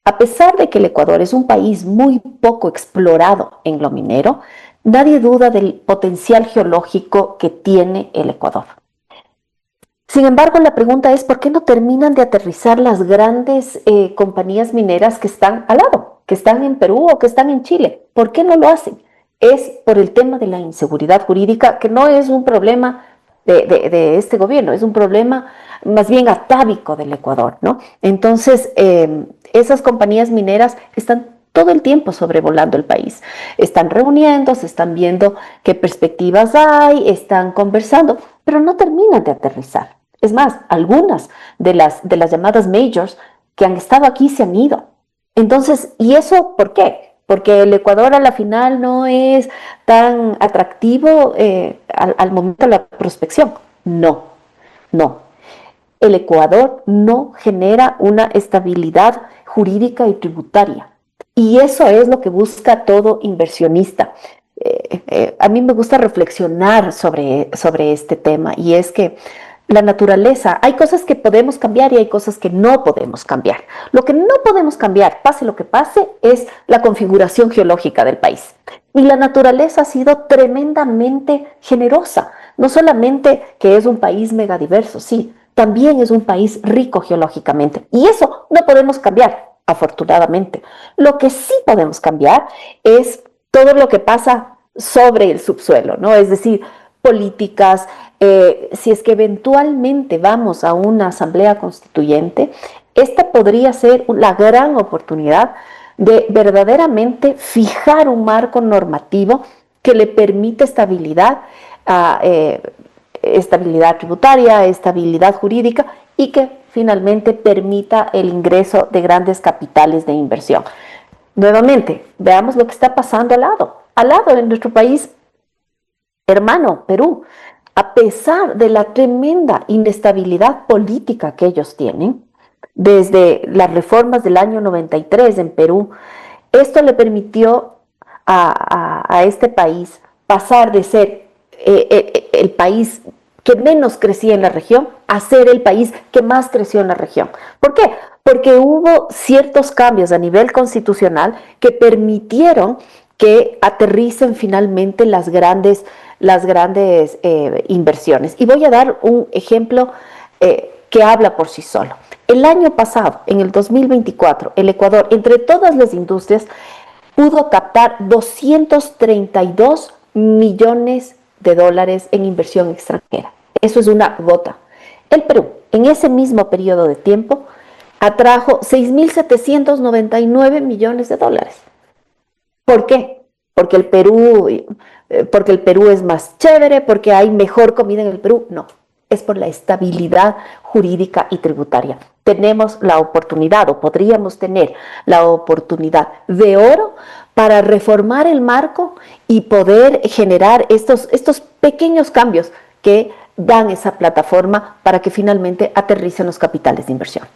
A pesar de que el Ecuador es un país muy poco explorado en lo minero, nadie duda del potencial geológico que tiene el Ecuador. Sin embargo, la pregunta es, ¿por qué no terminan de aterrizar las grandes compañías mineras que están al lado, que están en Perú o que están en Chile? ¿Por qué no lo hacen? Es por el tema de la inseguridad jurídica, que no es un problema de este gobierno, es un problema más bien atávico del Ecuador, ¿no? Entonces, esas compañías mineras están todo el tiempo sobrevolando el país. Están reuniendo, se están viendo qué perspectivas hay, están conversando, pero no terminan de aterrizar. Es más, algunas de las llamadas majors que han estado aquí se han ido. Entonces, ¿y eso por qué? Porque el Ecuador a la final no es tan atractivo al momento de la prospección. No, no. El Ecuador no genera una estabilidad jurídica y tributaria. Y eso es lo que busca todo inversionista. A mí me gusta reflexionar sobre este tema, y es que la naturaleza, hay cosas que podemos cambiar y hay cosas que no podemos cambiar. Lo que no podemos cambiar, pase lo que pase, es la configuración geológica del país. Y la naturaleza ha sido tremendamente generosa. No solamente que es un país megadiverso, sí, también es un país rico geológicamente. Y eso no podemos cambiar, afortunadamente. Lo que sí podemos cambiar es todo lo que pasa sobre el subsuelo, ¿no? Es decir, políticas, si es que eventualmente vamos a una asamblea constituyente, esta podría ser la gran oportunidad de verdaderamente fijar un marco normativo que le permita estabilidad tributaria, estabilidad jurídica, y que finalmente permita el ingreso de grandes capitales de inversión. Nuevamente, veamos lo que está pasando al lado de nuestro país hermano, Perú. A pesar de la tremenda inestabilidad política que ellos tienen, desde las reformas del año 93 en Perú, esto le permitió a este país pasar de ser el país que menos crecía en la región a ser el país que más creció en la región. ¿Por qué? Porque hubo ciertos cambios a nivel constitucional que permitieron que aterricen finalmente las grandes inversiones. Y voy a dar un ejemplo que habla por sí solo. El año pasado, en el 2024, el Ecuador, entre todas las industrias, pudo captar 232 millones de dólares en inversión extranjera. Eso es una gota. El Perú, en ese mismo periodo de tiempo, atrajo 6.799 millones de dólares. ¿Por qué? Porque el Perú es más chévere, porque hay mejor comida en el Perú. No, es por la estabilidad jurídica y tributaria. Tenemos la oportunidad, o podríamos tener la oportunidad de oro para reformar el marco y poder generar estos pequeños cambios que dan esa plataforma para que finalmente aterricen los capitales de inversión.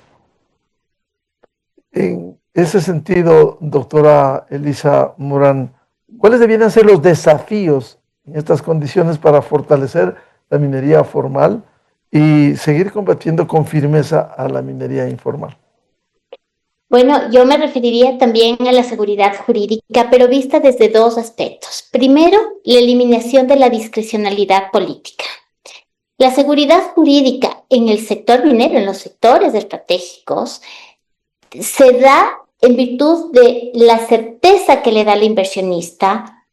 En ese sentido, doctora Elisa Morán, ¿cuáles debieran ser los desafíos en estas condiciones para fortalecer la minería formal y seguir combatiendo con firmeza a la minería informal? Bueno, yo me referiría también a la seguridad jurídica, pero vista desde dos aspectos. Primero, la eliminación de la discrecionalidad política. La seguridad jurídica en el sector minero, en los sectores estratégicos, se da en virtud de la certeza que le da al inversionista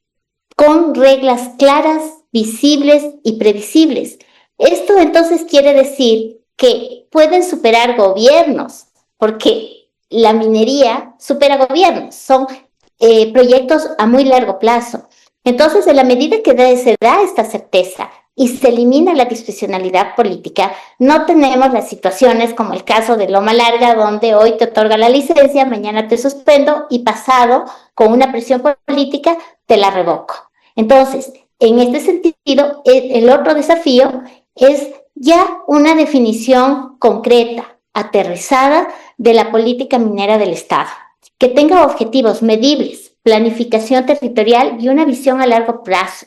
con reglas claras, visibles y previsibles. Esto entonces quiere decir que pueden superar gobiernos, porque la minería supera gobiernos, son proyectos a muy largo plazo. Entonces, en la medida que se da esta certeza y se elimina la discrecionalidad política, no tenemos las situaciones como el caso de Loma Larga, donde hoy te otorga la licencia, mañana te suspendo y pasado, con una presión política, te la revoco. Entonces, en este sentido, el otro desafío es ya una definición concreta, aterrizada, de la política minera del Estado, que tenga objetivos medibles, planificación territorial y una visión a largo plazo.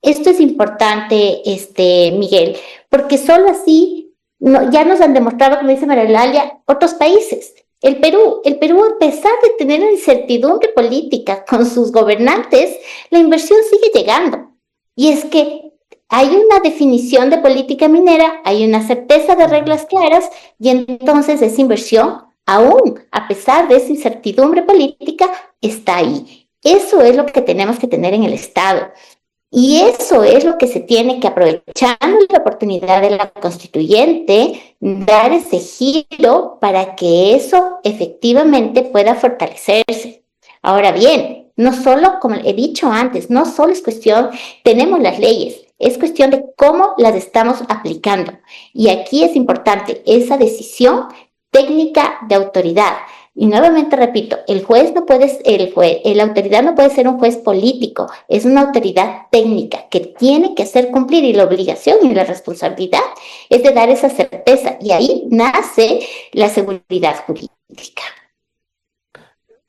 Esto es importante, Miguel, porque solo así ya nos han demostrado, como dice María Eulalia, otros países. El Perú, a pesar de tener una incertidumbre política con sus gobernantes, la inversión sigue llegando. Y es que hay una definición de política minera, hay una certeza de reglas claras, y entonces esa inversión, aún a pesar de esa incertidumbre política, está ahí. Eso es lo que tenemos que tener en el Estado. Y eso es lo que se tiene que, aprovechando la oportunidad de la constituyente, dar ese giro para que eso efectivamente pueda fortalecerse. Ahora bien, no solo, como he dicho antes, no solo es cuestión, tenemos las leyes, es cuestión de cómo las estamos aplicando. Y aquí es importante esa decisión técnica de autoridad. Y nuevamente repito, la autoridad no puede ser un juez político, es una autoridad técnica que tiene que hacer cumplir, y la obligación y la responsabilidad es de dar esa certeza, y ahí nace la seguridad jurídica.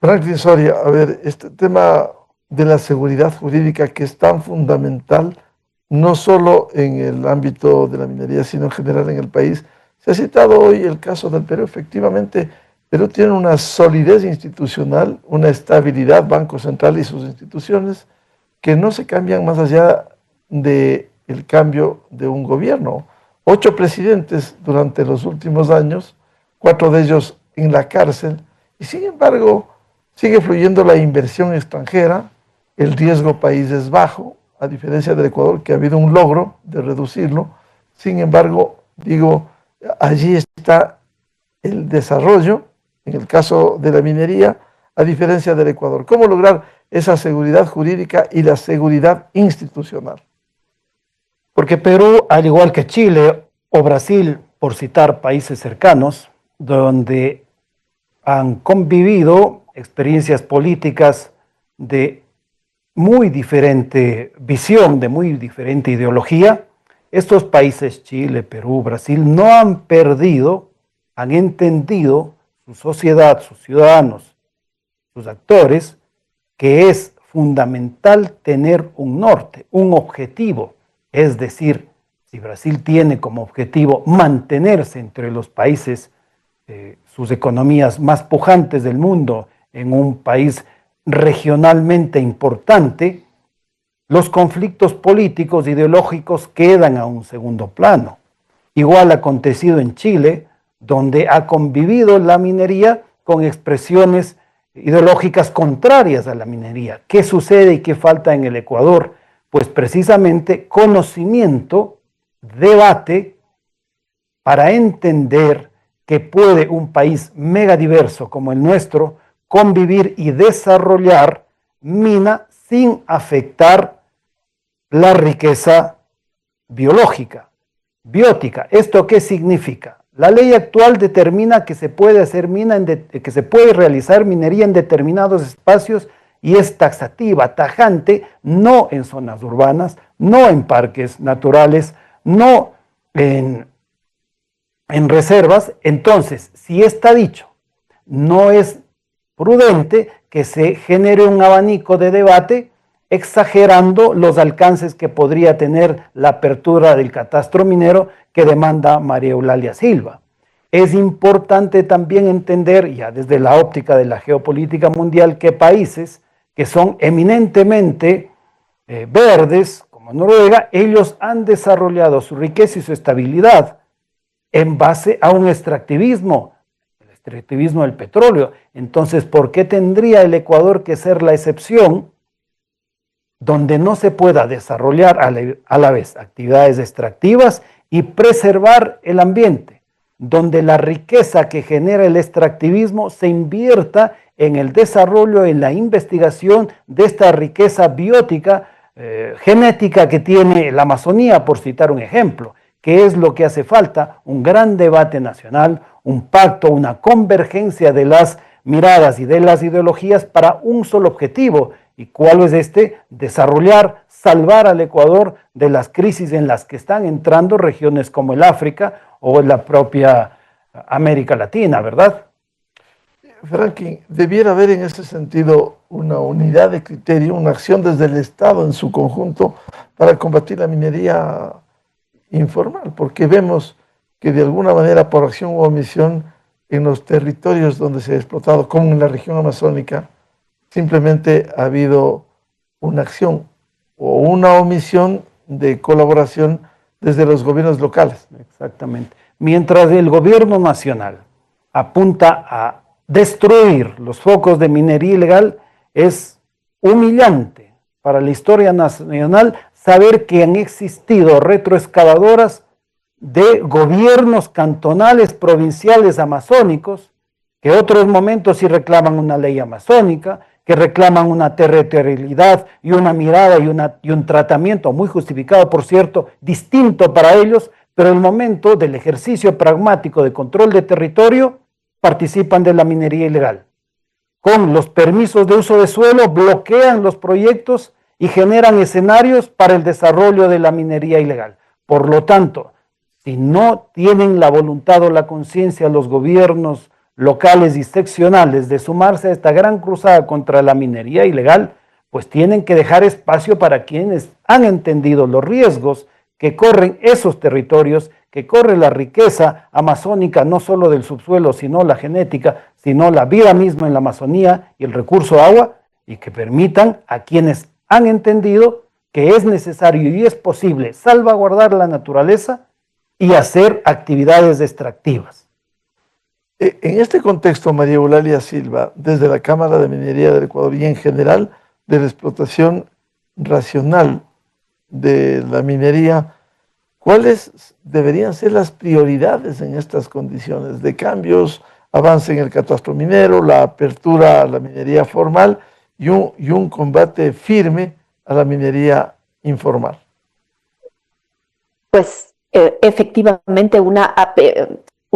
Franklin Soria, a ver, este tema de la seguridad jurídica que es tan fundamental, no solo en el ámbito de la minería, sino en general en el país. Se ha citado hoy el caso del Perú. Efectivamente, Perú tiene una solidez institucional, una estabilidad, Banco Central y sus instituciones, que no se cambian más allá del cambio de un gobierno. 8 presidentes durante los últimos años, 4 de ellos en la cárcel, y sin embargo sigue fluyendo la inversión extranjera, el riesgo país es bajo, a diferencia del Ecuador, que ha habido un logro de reducirlo. Sin embargo, digo, allí está el desarrollo, en el caso de la minería, a diferencia del Ecuador. ¿Cómo lograr esa seguridad jurídica y la seguridad institucional? Porque Perú, al igual que Chile o Brasil, por citar países cercanos, donde han convivido experiencias políticas de muy diferente visión, de muy diferente ideología, estos países, Chile, Perú, Brasil, no han perdido, han entendido su sociedad, sus ciudadanos, sus actores, que es fundamental tener un norte, un objetivo. Es decir, si Brasil tiene como objetivo mantenerse entre los países, sus economías más pujantes del mundo, en un país regionalmente importante, los conflictos políticos, ideológicos quedan a un segundo plano. Igual ha acontecido en Chile, donde ha convivido la minería con expresiones ideológicas contrarias a la minería. ¿Qué sucede y qué falta en el Ecuador? Pues precisamente conocimiento, debate, para entender que puede un país megadiverso como el nuestro convivir y desarrollar mina sin afectar la riqueza biológica, biótica. ¿Esto qué significa? La ley actual determina que se puede hacer que se puede realizar minería en determinados espacios, y es taxativa, tajante, no en zonas urbanas, no en parques naturales, no en reservas. Entonces, si está dicho, no es prudente que se genere un abanico de debate exagerando los alcances que podría tener la apertura del catastro minero que demanda María Eulalia Silva. Es importante también entender, ya desde la óptica de la geopolítica mundial, que países que son eminentemente verdes, como Noruega, ellos han desarrollado su riqueza y su estabilidad en base a un extractivismo, el extractivismo del petróleo. Entonces, ¿por qué tendría el Ecuador que ser la excepción donde no se pueda desarrollar a la vez actividades extractivas y preservar el ambiente, donde la riqueza que genera el extractivismo se invierta en el desarrollo, en la investigación de esta riqueza biótica, genética que tiene la Amazonía, por citar un ejemplo? ¿Qué es lo que hace falta? Un gran debate nacional, un pacto, una convergencia de las miradas y de las ideologías para un solo objetivo. ¿Y cuál es este? Desarrollar, salvar al Ecuador de las crisis en las que están entrando regiones como el África o la propia América Latina, ¿verdad? Franklin, debiera haber en ese sentido una unidad de criterio, una acción desde el Estado en su conjunto para combatir la minería informal, porque vemos que de alguna manera por acción u omisión en los territorios donde se ha explotado, como en la región amazónica, simplemente ha habido una acción o una omisión de colaboración desde los gobiernos locales. Exactamente. Mientras el gobierno nacional apunta a destruir los focos de minería ilegal, es humillante para la historia nacional saber que han existido retroexcavadoras de gobiernos cantonales, provinciales, amazónicos, que otros momentos sí reclaman una ley amazónica, que reclaman una territorialidad y una mirada y un tratamiento muy justificado, por cierto, distinto para ellos, pero en el momento del ejercicio pragmático de control de territorio, participan de la minería ilegal. Con los permisos de uso de suelo bloquean los proyectos y generan escenarios para el desarrollo de la minería ilegal. Por lo tanto, si no tienen la voluntad o la conciencia los gobiernos locales y seccionales de sumarse a esta gran cruzada contra la minería ilegal, pues tienen que dejar espacio para quienes han entendido los riesgos que corren esos territorios, que corre la riqueza amazónica, no solo del subsuelo, sino la genética, sino la vida misma en la Amazonía y el recurso agua, y que permitan a quienes han entendido que es necesario y es posible salvaguardar la naturaleza y hacer actividades extractivas. En este contexto, María Eulalia Silva, desde la Cámara de Minería del Ecuador y en general de la explotación racional de la minería, ¿cuáles deberían ser las prioridades en estas condiciones de cambios, avance en el catastro minero, la apertura a la minería formal y un combate firme a la minería informal? Pues efectivamente una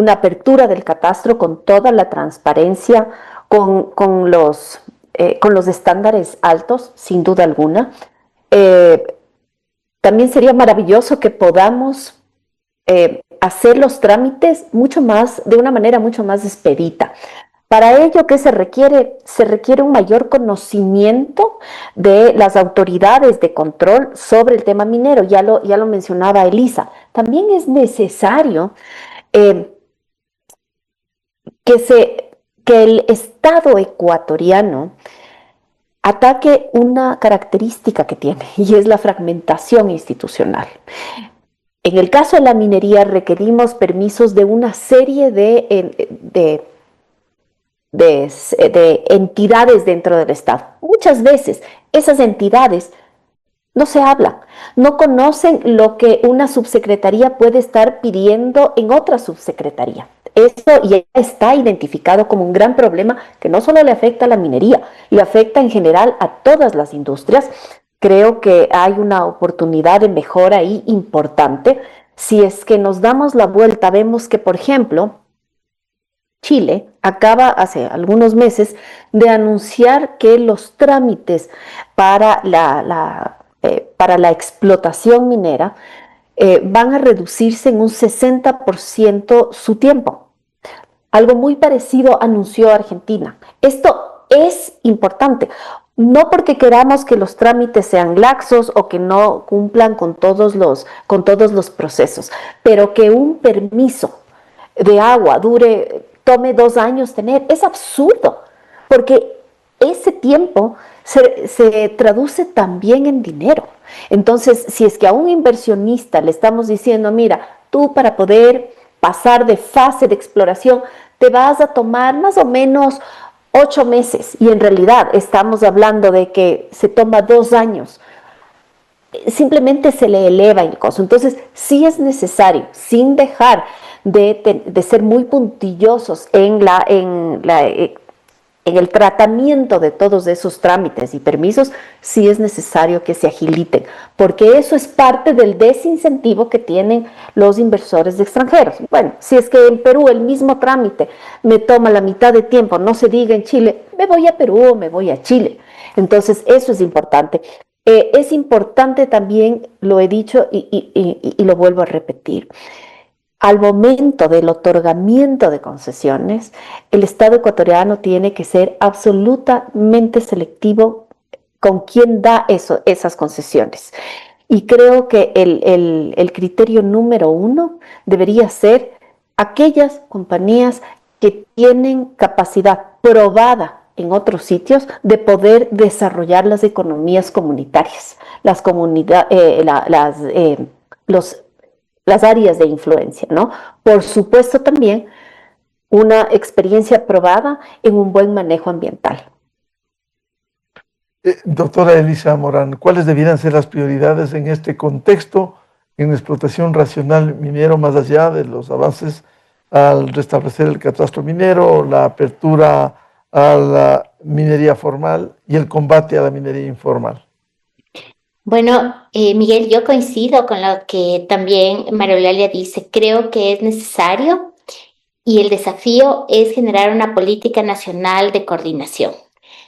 apertura del catastro con toda la transparencia, con los estándares altos, sin duda alguna. También sería maravilloso que podamos hacer los trámites de una manera mucho más expedita. Para ello, ¿qué se requiere? Se requiere un mayor conocimiento de las autoridades de control sobre el tema minero. Ya lo mencionaba Elisa. También es necesario que el Estado ecuatoriano ataque una característica que tiene, y es la fragmentación institucional. En el caso de la minería requerimos permisos de una serie de entidades dentro del Estado. Muchas veces esas entidades no se hablan, no conocen lo que una subsecretaría puede estar pidiendo en otra subsecretaría. Eso ya está identificado como un gran problema que no solo le afecta a la minería, le afecta en general a todas las industrias. Creo que hay una oportunidad de mejora ahí importante. Si es que nos damos la vuelta, vemos que, por ejemplo, Chile acaba hace algunos meses de anunciar que los trámites para la explotación minera van a reducirse en un 60% su tiempo. Algo muy parecido anunció Argentina. Esto es importante, no porque queramos que los trámites sean laxos o que no cumplan con todos los procesos, pero que un permiso de agua tome 2 años tener, es absurdo, porque ese tiempo se traduce también en dinero. Entonces, si es que a un inversionista le estamos diciendo, mira, tú para poder pasar de fase de exploración te vas a tomar más o menos 8 meses, y en realidad estamos hablando de que se toma 2 años, simplemente se le eleva el costo. Entonces, sí es necesario, sin dejar de ser muy puntillosos en el tratamiento de todos esos trámites y permisos, sí es necesario que se agiliten, porque eso es parte del desincentivo que tienen los inversores extranjeros. Bueno, si es que en Perú el mismo trámite me toma la mitad de tiempo, no se diga en Chile, me voy a Perú o me voy a Chile. Entonces, eso es importante. Es importante también, lo he dicho y lo vuelvo a repetir, al momento del otorgamiento de concesiones, el Estado ecuatoriano tiene que ser absolutamente selectivo con quién da esas concesiones. Y creo que el criterio número uno debería ser aquellas compañías que tienen capacidad probada en otros sitios de poder desarrollar las economías comunitarias, las áreas de influencia, ¿no? Por supuesto también una experiencia probada en un buen manejo ambiental. Doctora Elisa Morán, ¿cuáles debieran ser las prioridades en este contexto en la explotación racional minero, más allá de los avances al restablecer el catastro minero, la apertura a la minería formal y el combate a la minería informal? Bueno, Miguel, yo coincido con lo que también María Eulalia dice. Creo que es necesario y el desafío es generar una política nacional de coordinación.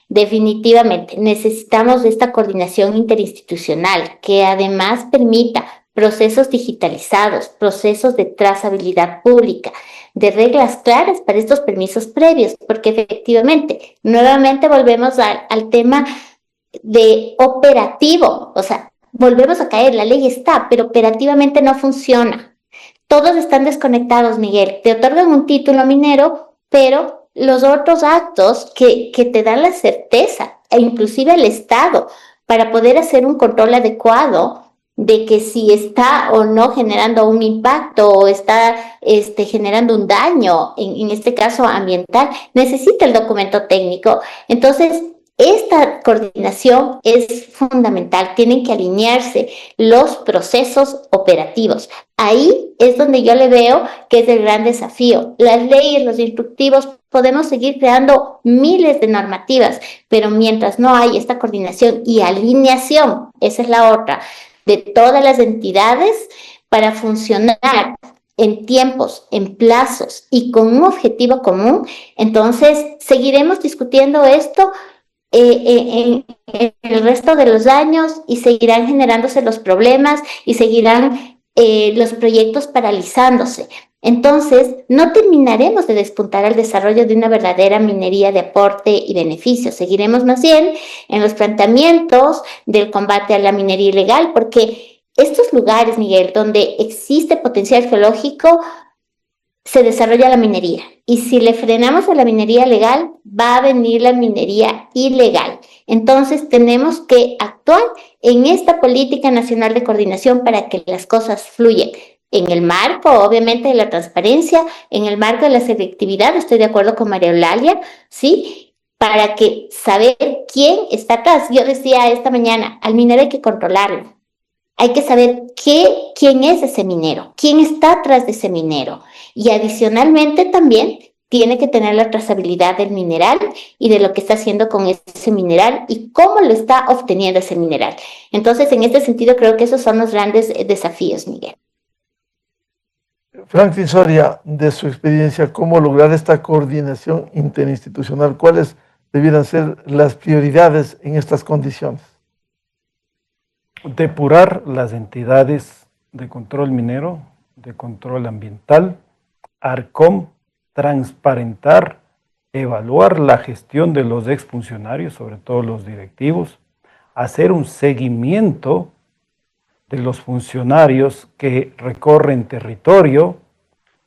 Definitivamente, necesitamos de esta coordinación interinstitucional que además permita procesos digitalizados, procesos de trazabilidad pública, de reglas claras para estos permisos previos, porque efectivamente, nuevamente volvemos al tema de operativo, o sea, volvemos a caer, la ley está, pero operativamente no funciona. Todos están desconectados, Miguel. Te otorgan un título minero, pero los otros actos que te dan la certeza, e inclusive el Estado, para poder hacer un control adecuado de que si está o no generando un impacto o está generando un daño, en este caso ambiental, necesita el documento técnico. Entonces, esta coordinación es fundamental, tienen que alinearse los procesos operativos. Ahí es donde yo le veo que es el gran desafío. Las leyes, los instructivos, podemos seguir creando miles de normativas, pero mientras no hay esta coordinación y alineación, esa es la otra, de todas las entidades para funcionar en tiempos, en plazos y con un objetivo común, entonces seguiremos discutiendo esto en el resto de los años y seguirán generándose los problemas y seguirán los proyectos paralizándose. Entonces, no terminaremos de despuntar al desarrollo de una verdadera minería de aporte y beneficio. Seguiremos más bien en los planteamientos del combate a la minería ilegal, porque estos lugares, Miguel, donde existe potencial geológico, se desarrolla la minería. Y si le frenamos a la minería legal, va a venir la minería ilegal. Entonces tenemos que actuar en esta política nacional de coordinación para que las cosas fluyan. En el marco, obviamente, de la transparencia, en el marco de la selectividad, estoy de acuerdo con María Eulalia, ¿sí? Para que saber quién está atrás. Yo decía esta mañana, al minero hay que controlarlo. Hay que saber quién es ese minero, quién está atrás de ese minero. Y adicionalmente también tiene que tener la trazabilidad del mineral y de lo que está haciendo con ese mineral y cómo lo está obteniendo ese mineral. Entonces, en este sentido, creo que esos son los grandes desafíos, Miguel. Franklin Soria, de su experiencia, ¿cómo lograr esta coordinación interinstitucional? ¿Cuáles debieran ser las prioridades en estas condiciones? Depurar las entidades de control minero, de control ambiental, ARCOM, transparentar, evaluar la gestión de los exfuncionarios, sobre todo los directivos, hacer un seguimiento de los funcionarios que recorren territorio,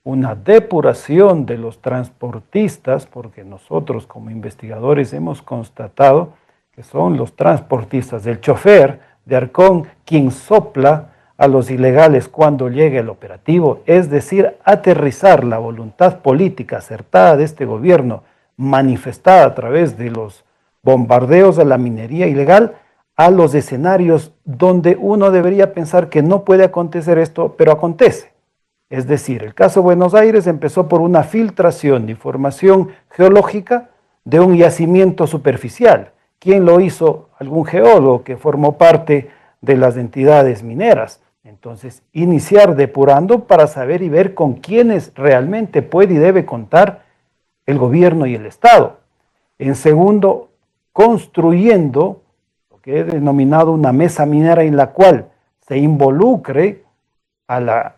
una depuración de los transportistas, porque nosotros como investigadores hemos constatado que son los transportistas, el chofer de ARCOM quien sopla a los ilegales cuando llegue el operativo, es decir, aterrizar la voluntad política acertada de este gobierno, manifestada a través de los bombardeos a la minería ilegal, a los escenarios donde uno debería pensar que no puede acontecer esto, pero acontece. Es decir, el caso Buenos Aires empezó por una filtración de información geológica de un yacimiento superficial. ¿Quién lo hizo? Algún geólogo que formó parte de las entidades mineras. Entonces, iniciar depurando para saber y ver con quiénes realmente puede y debe contar el gobierno y el Estado. En segundo, construyendo lo que he denominado una mesa minera en la cual se involucre a la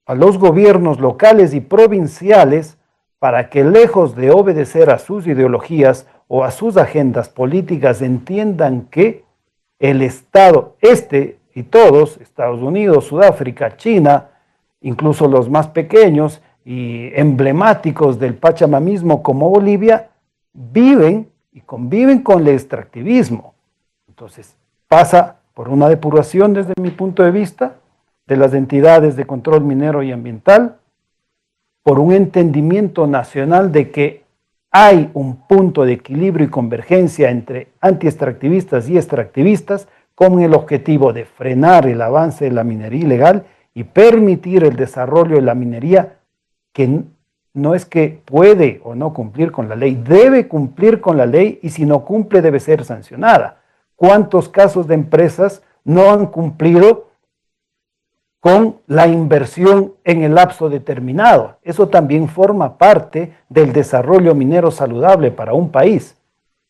a los gobiernos locales y provinciales para que, lejos de obedecer a sus ideologías o a sus agendas políticas, entiendan que el Estado, y todos, Estados Unidos, Sudáfrica, China, incluso los más pequeños y emblemáticos del pachamamismo como Bolivia, viven y conviven con el extractivismo. Entonces, pasa por una depuración desde mi punto de vista de las entidades de control minero y ambiental, por un entendimiento nacional de que hay un punto de equilibrio y convergencia entre anti-extractivistas y extractivistas con el objetivo de frenar el avance de la minería ilegal y permitir el desarrollo de la minería que no es que puede o no cumplir con la ley, debe cumplir con la ley y si no cumple debe ser sancionada. ¿Cuántos casos de empresas no han cumplido con la inversión en el lapso determinado? Eso también forma parte del desarrollo minero saludable para un país.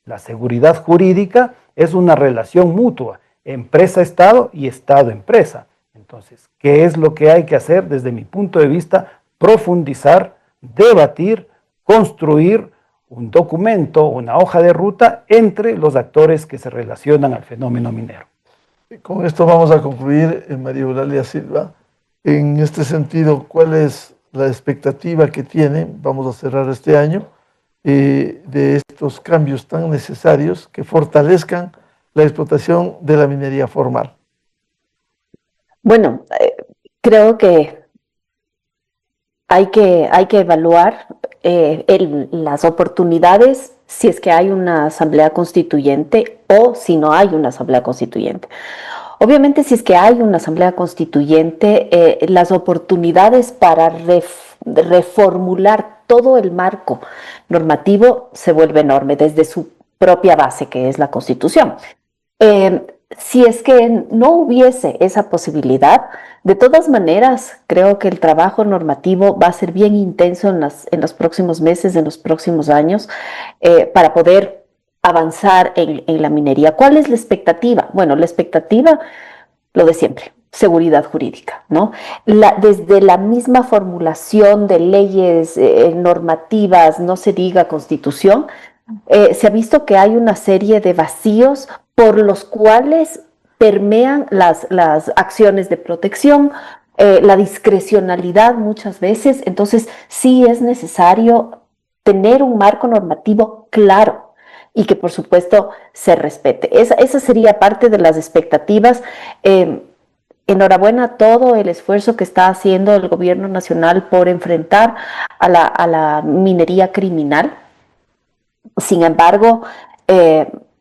La seguridad jurídica es una relación mutua, empresa-estado y estado-empresa. Entonces, ¿qué es lo que hay que hacer desde mi punto de vista? Profundizar, debatir, construir un documento, una hoja de ruta entre los actores que se relacionan al fenómeno minero. Con esto vamos a concluir, María Eulalia Silva. En este sentido, ¿cuál es la expectativa que tiene, vamos a cerrar este año, de estos cambios tan necesarios que fortalezcan la explotación de la minería formal? Bueno, creo que hay que evaluar las oportunidades si es que hay una asamblea constituyente o si no hay una asamblea constituyente. Obviamente, si es que hay una asamblea constituyente, las oportunidades para reformular todo el marco normativo se vuelve enorme desde su propia base, que es la Constitución. Si es que no hubiese esa posibilidad, de todas maneras, creo que el trabajo normativo va a ser bien intenso en los próximos meses, en los próximos años, para poder avanzar en la minería. ¿Cuál es la expectativa? Bueno, la expectativa, lo de siempre, seguridad jurídica, ¿no? Desde la misma formulación de leyes normativas, no se diga constitución, se ha visto que hay una serie de vacíos por los cuales permean las acciones de protección, la discrecionalidad muchas veces. Entonces, sí es necesario tener un marco normativo claro y que, por supuesto, se respete. Esa sería parte de las expectativas. Enhorabuena a todo el esfuerzo que está haciendo el gobierno nacional por enfrentar a la minería criminal. Sin embargo,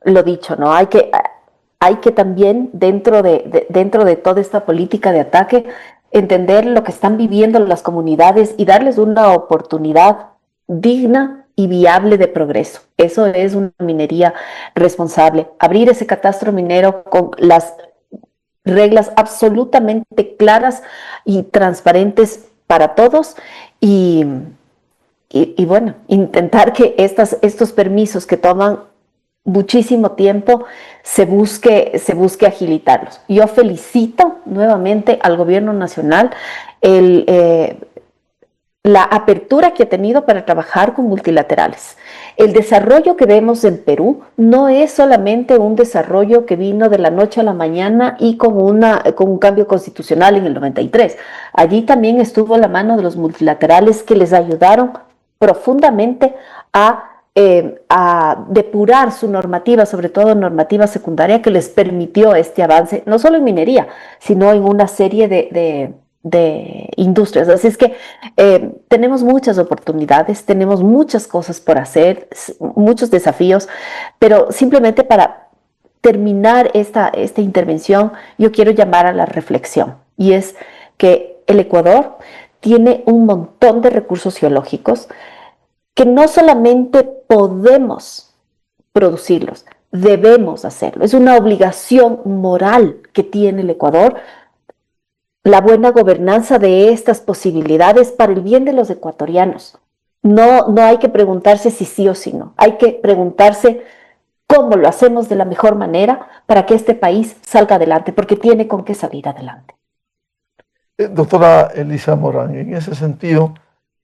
lo dicho, ¿no? Hay que también, dentro de toda esta política de ataque, entender lo que están viviendo las comunidades y darles una oportunidad digna y viable de progreso. Eso es una minería responsable. Abrir ese catastro minero con las reglas absolutamente claras y transparentes para todos y bueno, intentar que estos permisos que toman muchísimo tiempo se busque agilitarlos. Yo felicito nuevamente al gobierno nacional la apertura que ha tenido para trabajar con multilaterales. El desarrollo que vemos en Perú no es solamente un desarrollo que vino de la noche a la mañana y con un cambio constitucional en el 93. Allí también estuvo la mano de los multilaterales que les ayudaron profundamente a depurar su normativa, sobre todo normativa secundaria, que les permitió este avance, no solo en minería, sino en una serie de industrias. Así es que tenemos muchas oportunidades, tenemos muchas cosas por hacer, muchos desafíos, pero simplemente para terminar esta intervención, yo quiero llamar a la reflexión, y es que el Ecuador tiene un montón de recursos geológicos que no solamente podemos producirlos, debemos hacerlo. Es una obligación moral que tiene el Ecuador, la buena gobernanza de estas posibilidades para el bien de los ecuatorianos. No hay que preguntarse si sí o si no. Hay que preguntarse cómo lo hacemos de la mejor manera para que este país salga adelante, porque tiene con qué salir adelante. Doctora Elisa Morán, en ese sentido,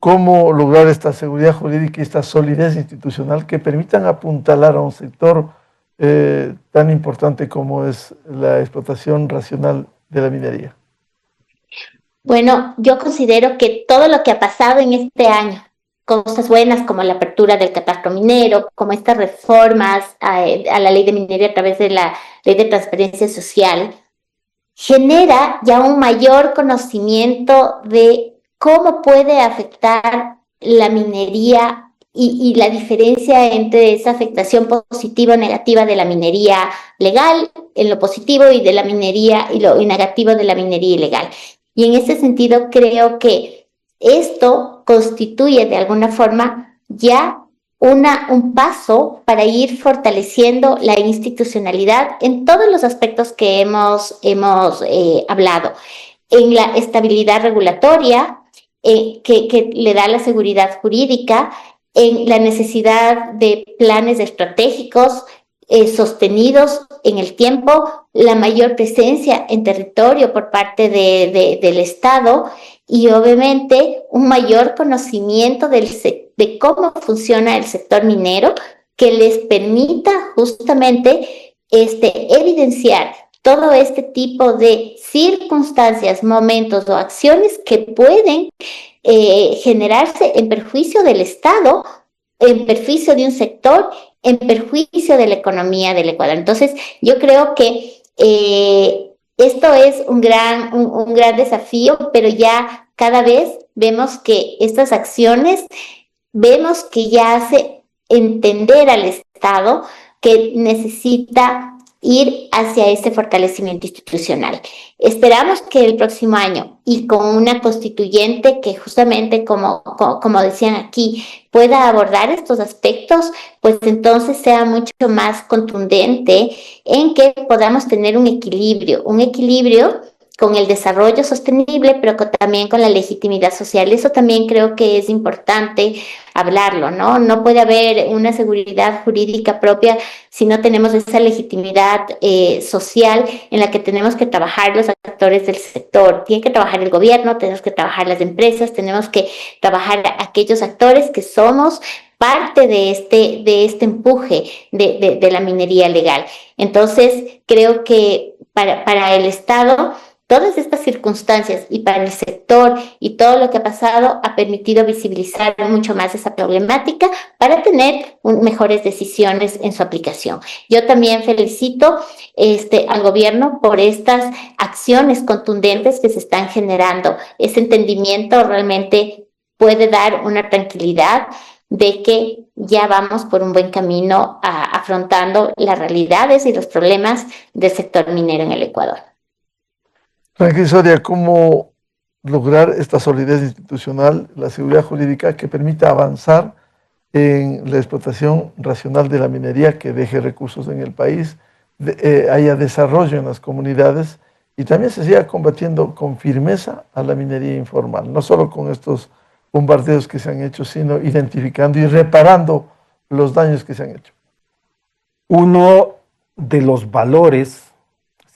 ¿cómo lograr esta seguridad jurídica y esta solidez institucional que permitan apuntalar a un sector tan importante como es la explotación racional de la minería? Bueno, yo considero que todo lo que ha pasado en este año, cosas buenas como la apertura del catastro minero, como estas reformas a la ley de minería a través de la ley de transparencia social, genera ya un mayor conocimiento de cómo puede afectar la minería y la diferencia entre esa afectación positiva o negativa de la minería legal en lo positivo y de la minería y lo negativo de la minería ilegal. Y en ese sentido creo que esto constituye de alguna forma ya un paso para ir fortaleciendo la institucionalidad en todos los aspectos que hemos hablado, en la estabilidad regulatoria que le da la seguridad jurídica, en la necesidad de planes estratégicos sostenidos en el tiempo, la mayor presencia en territorio por parte del Estado y obviamente un mayor conocimiento de cómo funciona el sector minero que les permita justamente evidenciar todo este tipo de circunstancias, momentos o acciones que pueden generarse en perjuicio del Estado, en perjuicio de un sector, en perjuicio de la economía del Ecuador. Entonces, yo creo que esto es un gran desafío, pero ya cada vez vemos que estas acciones, vemos que ya hace entender al Estado que necesita ir hacia ese fortalecimiento institucional. Esperamos que el próximo año y con una constituyente que justamente como decían aquí pueda abordar estos aspectos, pues entonces sea mucho más contundente en que podamos tener un equilibrio con el desarrollo sostenible, pero también con la legitimidad social. Eso también creo que es importante hablarlo, ¿no? No puede haber una seguridad jurídica propia si no tenemos esa legitimidad social en la que tenemos que trabajar los actores del sector. Tiene que trabajar el gobierno, tenemos que trabajar las empresas, tenemos que trabajar aquellos actores que somos parte de este empuje de la minería legal. Entonces, creo que para el Estado, todas estas circunstancias y para el sector y todo lo que ha pasado ha permitido visibilizar mucho más esa problemática para tener mejores decisiones en su aplicación. Yo también felicito al gobierno por estas acciones contundentes que se están generando. Ese entendimiento realmente puede dar una tranquilidad de que ya vamos por un buen camino afrontando las realidades y los problemas del sector minero en el Ecuador. Franklin Soria, ¿cómo lograr esta solidez institucional, la seguridad jurídica que permita avanzar en la explotación racional de la minería, que deje recursos en el país, haya desarrollo en las comunidades y también se siga combatiendo con firmeza a la minería informal, no solo con estos bombardeos que se han hecho, sino identificando y reparando los daños que se han hecho? Uno de los valores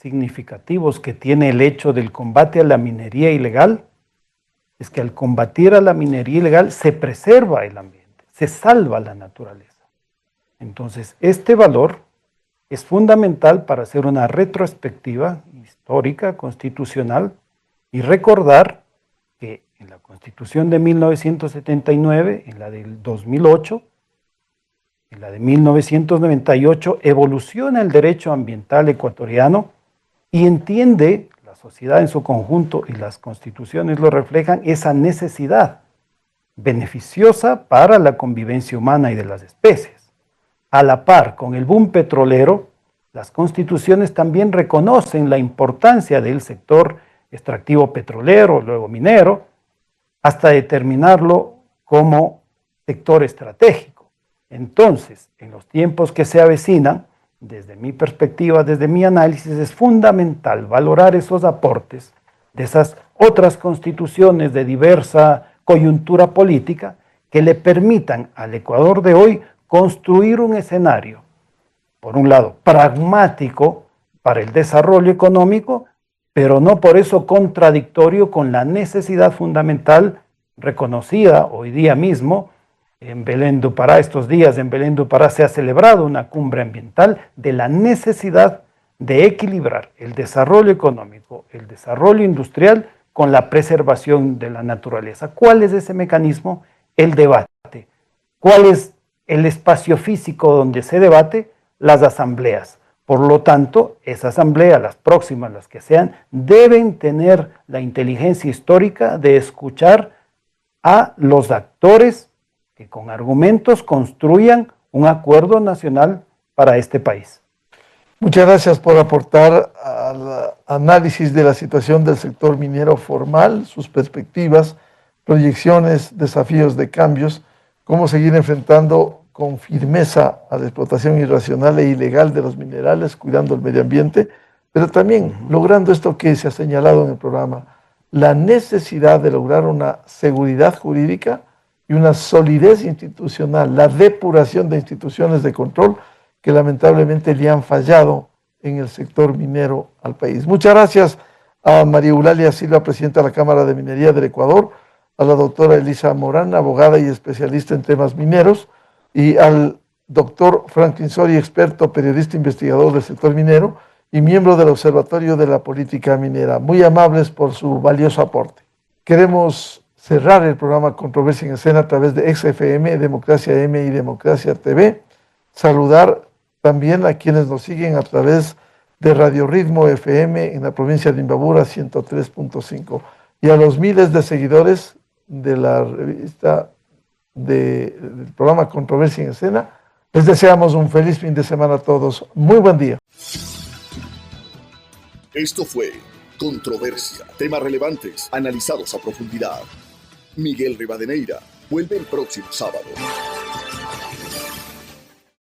significativos que tiene el hecho del combate a la minería ilegal es que al combatir a la minería ilegal se preserva el ambiente, se salva la naturaleza. Entonces, este valor es fundamental para hacer una retrospectiva histórica, constitucional, y recordar que en la Constitución de 1979, en la del 2008, en la de 1998, evoluciona el derecho ambiental ecuatoriano y entiende, la sociedad en su conjunto y las constituciones lo reflejan, esa necesidad beneficiosa para la convivencia humana y de las especies. A la par con el boom petrolero, las constituciones también reconocen la importancia del sector extractivo petrolero, luego minero, hasta determinarlo como sector estratégico. Entonces, en los tiempos que se avecinan, desde mi perspectiva, desde mi análisis, es fundamental valorar esos aportes de esas otras constituciones de diversa coyuntura política que le permitan al Ecuador de hoy construir un escenario, por un lado, pragmático para el desarrollo económico pero no por eso contradictorio con la necesidad fundamental reconocida hoy día mismo en Belén do Pará. Estos días en Belén do Pará se ha celebrado una cumbre ambiental de la necesidad de equilibrar el desarrollo económico, el desarrollo industrial con la preservación de la naturaleza. ¿Cuál es ese mecanismo? El debate. ¿Cuál es el espacio físico donde se debate? Las asambleas. Por lo tanto, esa asamblea, las próximas, las que sean, deben tener la inteligencia histórica de escuchar a los actores que con argumentos construyan un acuerdo nacional para este país. Muchas gracias por aportar al análisis de la situación del sector minero formal, sus perspectivas, proyecciones, desafíos de cambios, cómo seguir enfrentando con firmeza a la explotación irracional e ilegal de los minerales, cuidando el medio ambiente, pero también logrando esto que se ha señalado en el programa, la necesidad de lograr una seguridad jurídica y una solidez institucional, la depuración de instituciones de control que lamentablemente le han fallado en el sector minero al país. Muchas gracias a María Eulalia Silva, presidenta de la Cámara de Minería del Ecuador, a la doctora Elisa Morán, abogada y especialista en temas mineros, y al doctor Franklin Soria, experto, periodista, investigador del sector minero y miembro del Observatorio de la Política Minera. Muy amables por su valioso aporte. Queremos cerrar el programa Controversia en Escena a través de XFM, Democracia M y Democracia TV. Saludar también a quienes nos siguen a través de Radio Ritmo FM en la provincia de Imbabura 103.5 y a los miles de seguidores de la revista del programa Controversia en Escena. Les deseamos un feliz fin de semana a todos. Muy buen día. Esto fue Controversia, temas relevantes analizados a profundidad. Miguel Rivadeneira vuelve el próximo sábado.